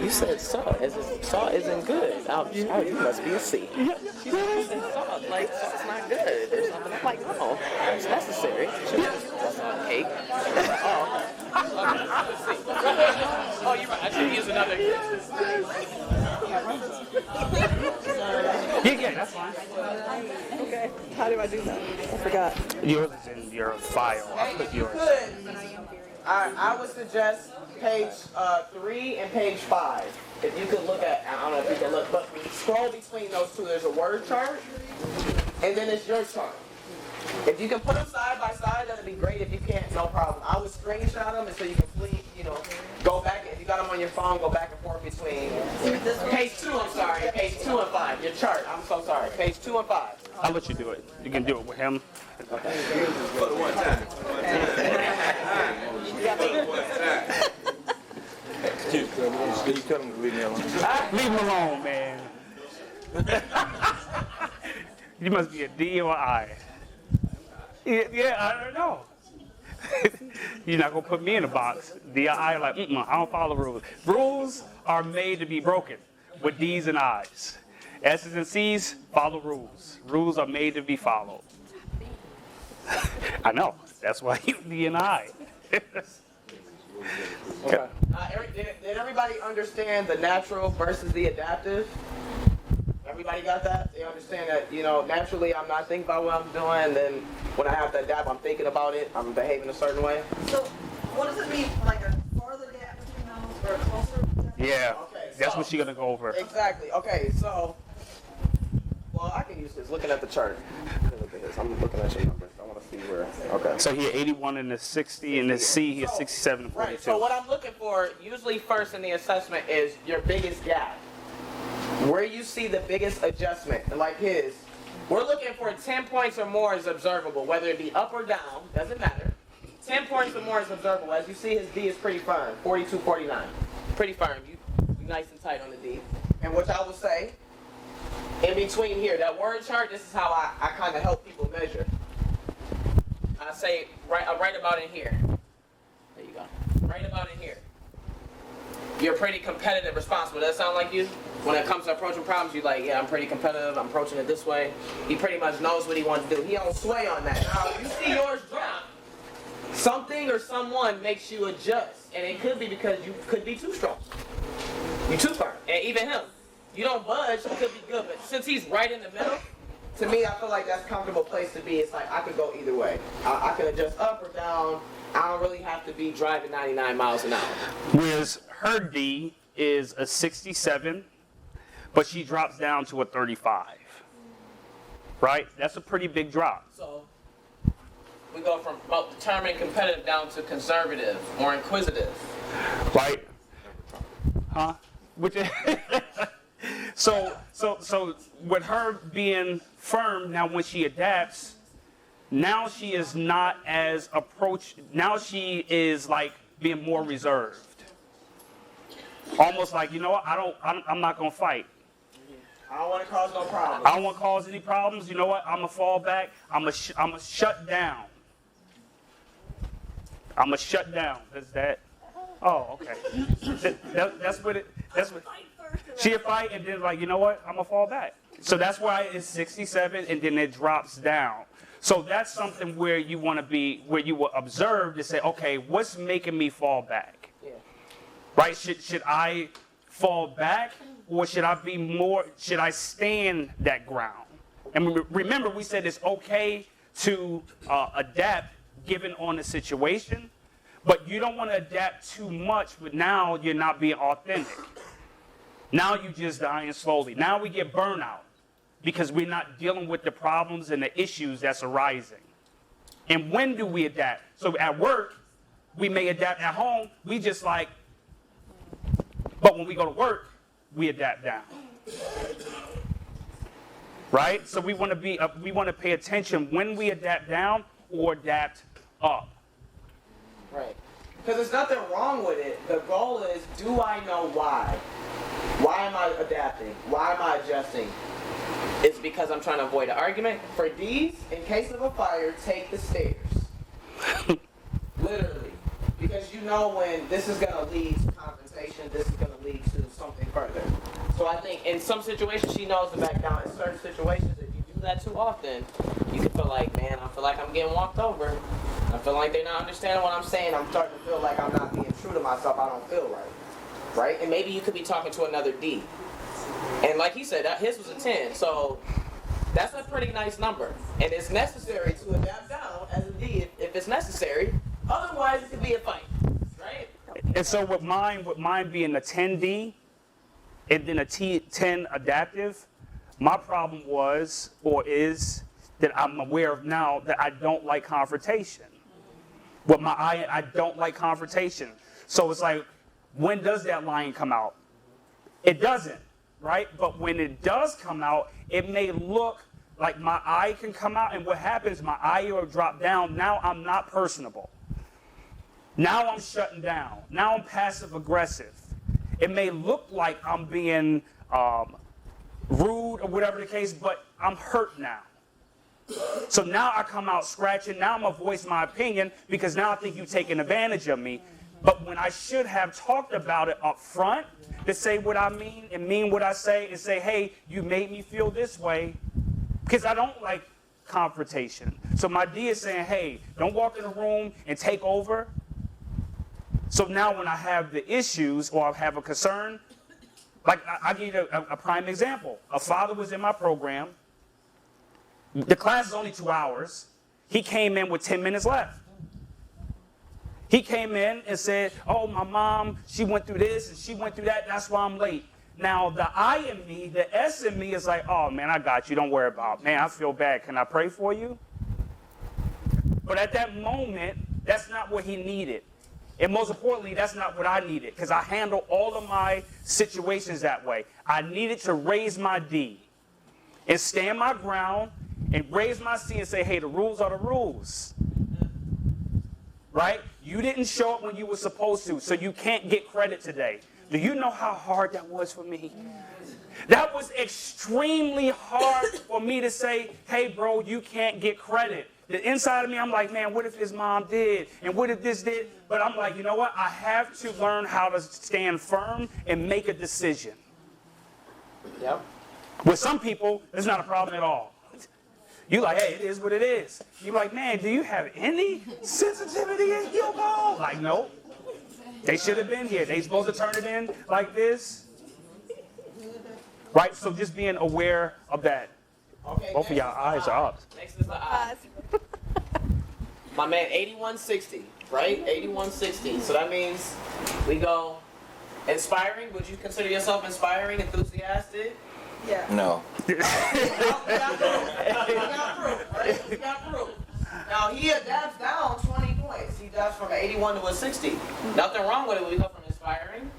you said salt isn't good. Oh, you must be a C. She said salt, like, salt's not good or something. I'm like, no, it's necessary. That's not cake. Oh, okay. Oh, you're right. I should use another. Yeah, that's fine. Okay, how do I do that? I forgot. Yours is in your file. I'll put yours. I would suggest page 3 and page 5. If you could look at, I don't know if you can look, but scroll between those two. There's a word chart, and then it's your chart. If you can put them side by side, that'd be great. If you can't, no problem. I would screenshot them, and so you can go back. If you got them on your phone, go back and forth between page 2. I'm sorry, page 2 and 5. Your chart. I'm so sorry. Page 2 and 5. I'll let you do it. You can do it with him. For the one time. Can you tell him to leave me alone? Leave him alone, man. You must be a D or I. Yeah, I don't know. You're not gonna put me in a box. D or I, like, I don't follow rules. Rules are made to be broken with D's and I's. S's and C's, follow rules. Rules are made to be followed. I know. That's why you D and I. Okay. Did everybody understand the natural versus the adaptive? Everybody got that? They understand that, naturally I'm not thinking about what I'm doing, and then when I have to adapt, I'm thinking about it, I'm behaving a certain way. So, what does it mean, like a farther gap between those or a closer gap? Yeah, Okay, that's what she's gonna go over. Exactly. Okay, so, well, I can use this. Looking at the chart. Look at this. I'm looking at your numbers. I want to see where. Okay. So here 81 and the 60, and the C here 67 and 42. Right. So what I'm looking for, usually first in the assessment, is your biggest gap. Where you see the biggest adjustment, like his. We're looking for 10 points or more is observable, whether it be up or down, doesn't matter. 10 points or more is observable. As you see, his D is pretty firm, 42, 49. Pretty firm. You nice and tight on the D. And what I would say, in between here, that word chart, this is how I kind of help people measure. I say right about in here. There you go. Right about in here. You're pretty competitive, responsible. Does that sound like you? When it comes to approaching problems, you're like, yeah, I'm pretty competitive. I'm approaching it this way. He pretty much knows what he wants to do. He don't sway on that. Now, if you see yours drop, something or someone makes you adjust. And it could be because you could be too strong. You're too firm. And even him. You don't budge, it could be good. But since he's right in the middle, to me, I feel like that's a comfortable place to be. It's like I could go either way. I can adjust up or down. I don't really have to be driving 99 miles an hour. Whereas her D is a 67, but she drops down to a 35. Right? That's a pretty big drop. So we go from about determined competitive down to conservative or inquisitive. Right? Huh? Which So with her being firm, now when she adapts, now she is not as now she is like being more reserved. Almost like, I'm not gonna fight. I don't want to cause no problems. I don't want to cause any problems. You know what? I'm gonna fall back. I'm gonna shut down. I'm gonna shut down. That's that. Oh, okay. That's what it. That's what. She'll fight and then like, you know what? I'm gonna fall back. So that's why it's 67 and then it drops down. So that's something where you want to be, where you will observe to say, okay, what's making me fall back? Yeah. Right? Should I fall back, or should I stand that ground? And remember, we said it's okay to adapt given on the situation, but you don't want to adapt too much, but now you're not being authentic. Now you're just dying slowly. Now we get burnout because we're not dealing with the problems and the issues that's arising. And when do we adapt? So at work, we may adapt. At home, we just like, but when we go to work, we adapt down. Right? So we want to pay attention when we adapt down or adapt up. Right. Because there's nothing wrong with it. The goal is, do I know why? Why am I adapting? Why am I adjusting? It's because I'm trying to avoid an argument. For D's, in case of a fire, take the stairs. Literally. Because you know when this is going to lead to confrontation, this is going to lead to something further. So I think in some situations she knows to back down. In certain situations, if you do that too often, you can feel like, man, I feel like I'm getting walked over. I feel like they're not understanding what I'm saying. I'm starting to feel like I'm not being true to myself. I don't feel right. Right? And maybe you could be talking to another D. And like he said, his was a 10. So that's a pretty nice number. And it's necessary to adapt down as a D if it's necessary. Otherwise, it could be a fight. Right? And so with mine being a 10D and then a 10 adaptive, my problem was or is that I'm aware of now that I don't like confrontation. With my I don't like confrontation. So it's like, when does that line come out? It doesn't, right? But when it does come out, it may look like my eye can come out, and what happens, my eye will drop down. Now I'm not personable. Now I'm shutting down. Now I'm passive aggressive. It may look like I'm being rude or whatever the case, but I'm hurt now. So now I come out scratching. Now I'm going to voice my opinion because now I think you're taking advantage of me. But when I should have talked about it up front, to say what I mean and mean what I say and say, hey, you made me feel this way, because I don't like confrontation. So my D is saying, hey, don't walk in the room and take over. So now when I have the issues or I have a concern, like I'll give you a prime example. A father was in my program. The class is only 2 hours. He came in with 10 minutes left. He came in and said, oh, my mom, she went through this and she went through that. That's why I'm late. Now, the I in me, the S in me is like, oh, man, I got you. Don't worry about it. Man, I feel bad. Can I pray for you? But at that moment, that's not what he needed. And most importantly, that's not what I needed, because I handle all of my situations that way. I needed to raise my D and stand my ground and raise my C and say, hey, the rules are the rules. Right? You didn't show up when you were supposed to, so you can't get credit today. Do you know how hard that was for me? That was extremely hard for me to say, hey, bro, you can't get credit. The inside of me, I'm like, man, what if his mom did? And what if this did? But I'm like, you know what? I have to learn how to stand firm and make a decision. Yep. With some people, it's not a problem at all. You like, hey, it is what it is. You're like, man, do you have any sensitivity in your bone? Like, no. They should have been here. They supposed to turn it in like this. Right? So just being aware of that. Okay, both of y'all eyes are up. Next is the eyes. My man, 8160, right? 8160. So that means we go inspiring. Would you consider yourself inspiring, enthusiastic? Yeah. No. We got proof, right? We got proof. Now he adapts down 20 points. He adapts from an 81 to a 60. Nothing wrong with it. We go from inspiring.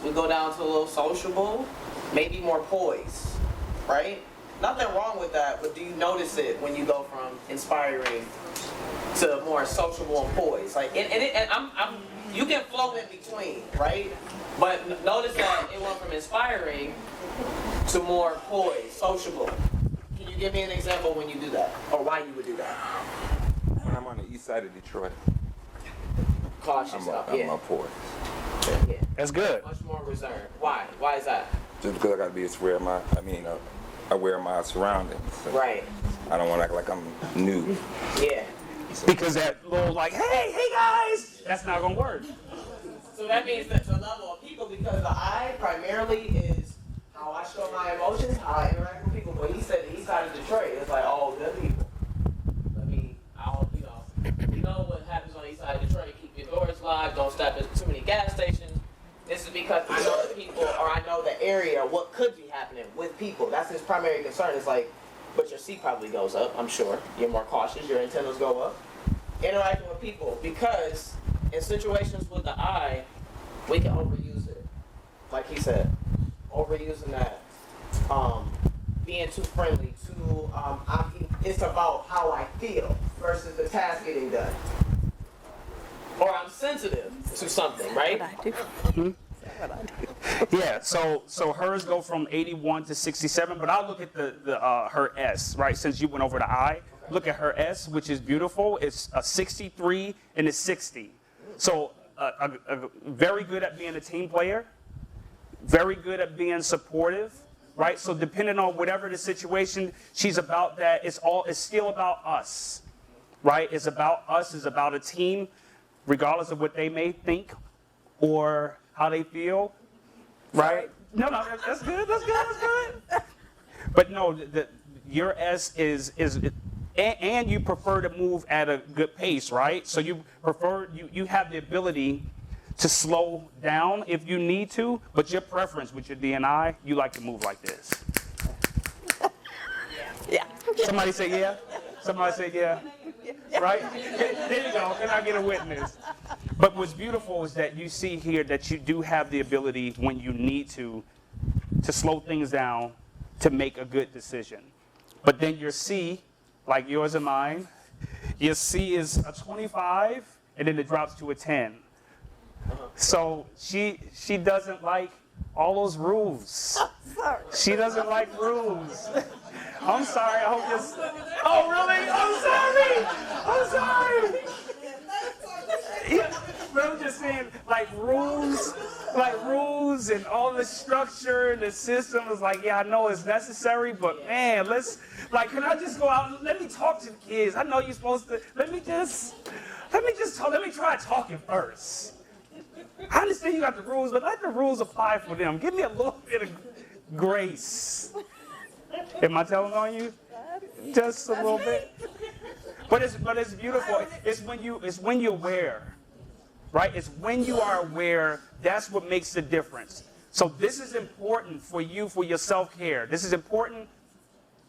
We go down to a little sociable, maybe more poised, right? Nothing wrong with that, but do you notice it when you go from inspiring to more sociable and poised? Like, you can flow in between, right? But notice that it went from inspiring to more poised, sociable. Can you give me an example when you do that, or why you would do that? When I'm on the east side of Detroit, Cautious, I'm a poised. Yeah. That's good. Much more reserved. Why? Why is that? Just because I got to be aware of my surroundings. So Right. I don't want to act like I'm new. Yeah. Because that little like, hey guys, that's not going to work. So that means that the level of people, because the I primarily is how I show my emotions, how I interact with people. But he said the east side of Detroit, it's like, oh, good people. You know what happens on the east side of Detroit, keep your doors locked, don't stop at too many gas stations. This is because I know the people, or I know the area, what could be happening with people. That's his primary concern. It's like, but your C probably goes up, I'm sure. You're more cautious, your antennas go up. Interacting with people, because in situations with the I, we can overuse it. Like he said, overusing that, being too friendly, it's about how I feel versus the task getting done. Or I'm sensitive to something, right? Yeah, so hers go from 81 to 67, but I'll look at her S, right? Since you went over to I, look at her S, which is beautiful. It's a 63 and a 60. So very good at being a team player, very good at being supportive, right? So depending on whatever the situation, she's about that. It's still about us, right? It's about us. It's about a team, regardless of what they may think or how they feel. Right? No, that's good. That's good. But no, your S is, and you prefer to move at a good pace, right? So you prefer, you have the ability to slow down if you need to, but your preference with your D&I, you like to move like this. Yeah. Somebody say yeah. Somebody say yeah. Right? There you go. Can I get a witness? But what's beautiful is that you see here that you do have the ability when you need to slow things down to make a good decision. But then your C, like yours and mine, your C is a 25 and then it drops to a 10. So she doesn't like all those rules. She doesn't like rules. I'm sorry, I hope this. Oh, really? I'm sorry. Yeah, but I'm just saying, like rules and all the structure and the system is like, yeah, I know it's necessary, but man, can I just go out? Let me talk to the kids. I know you're supposed to. Let me try talking first. I understand you got the rules, but let the rules apply for them. Give me a little bit of grace. Am I telling on you? Just a little bit. But it's beautiful. It's when you're aware, right? It's when you are aware. That's what makes the difference. So this is important for you, for your self-care. This is important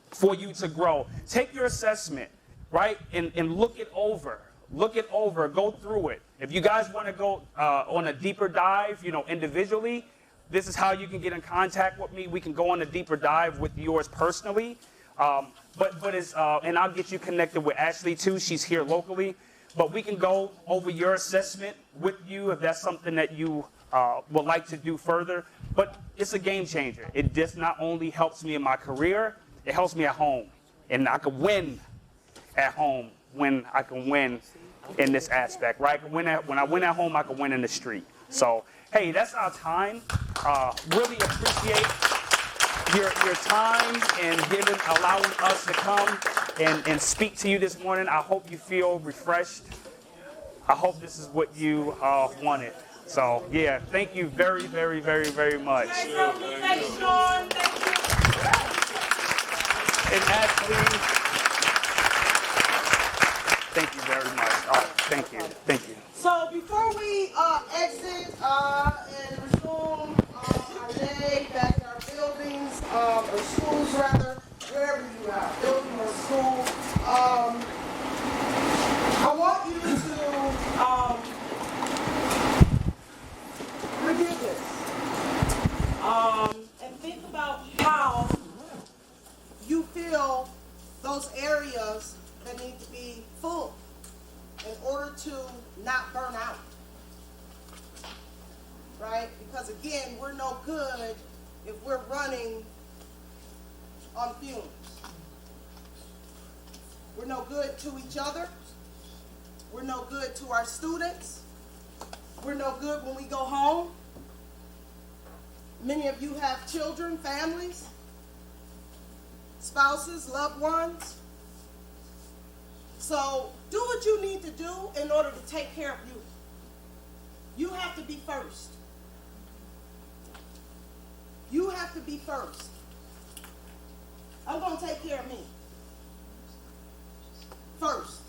for you to grow. Take your assessment, right, and look it over. Look it over. Go through it. If you guys want to go on a deeper dive, individually, this is how you can get in contact with me. We can go on a deeper dive with yours personally. But it's and I'll get you connected with Ashley too. She's here locally. But we can go over your assessment with you if that's something that you would like to do further. But it's a game changer. It just not only helps me in my career, it helps me at home. And I can win at home when I can win in this aspect, right? When I win at home, I can win in the street. So, hey, that's our time. Really appreciate your time and allowing us to come and speak to you this morning. I hope you feel refreshed. I hope this is what you wanted. So, yeah, thank you very, very, very, very much. Thanks, Shon. Thank you. And Ashley, thank you very much. Thank you. So before we exit and resume our day back in our buildings, or schools rather, wherever you are, building or school, I want you to review this and think about how you feel those areas that need to be full in order to not burn out, right? Because again, we're no good if we're running on fumes. We're no good to each other. We're no good to our students. We're no good when we go home. Many of you have children, families, spouses, loved ones. So do what you need to do in order to take care of you. You have to be first. You have to be first. I'm going to take care of me first.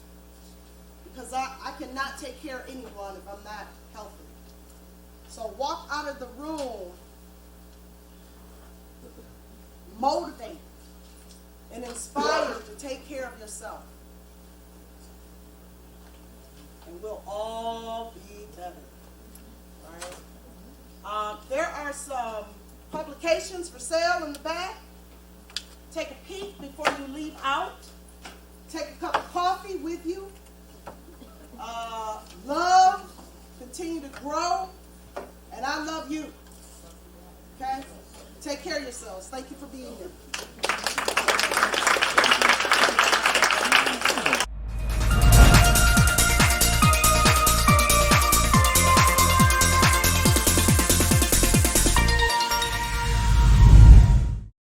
Because I cannot take care of anyone if I'm not healthy. So walk out of the room motivated and inspired to take care of yourself. And we'll all be better. Right? There are some publications for sale in the back. Take a peek before you leave out. Take a cup of coffee with you. Love, continue to grow, and I love you. Take care of yourselves. Thank you for being here.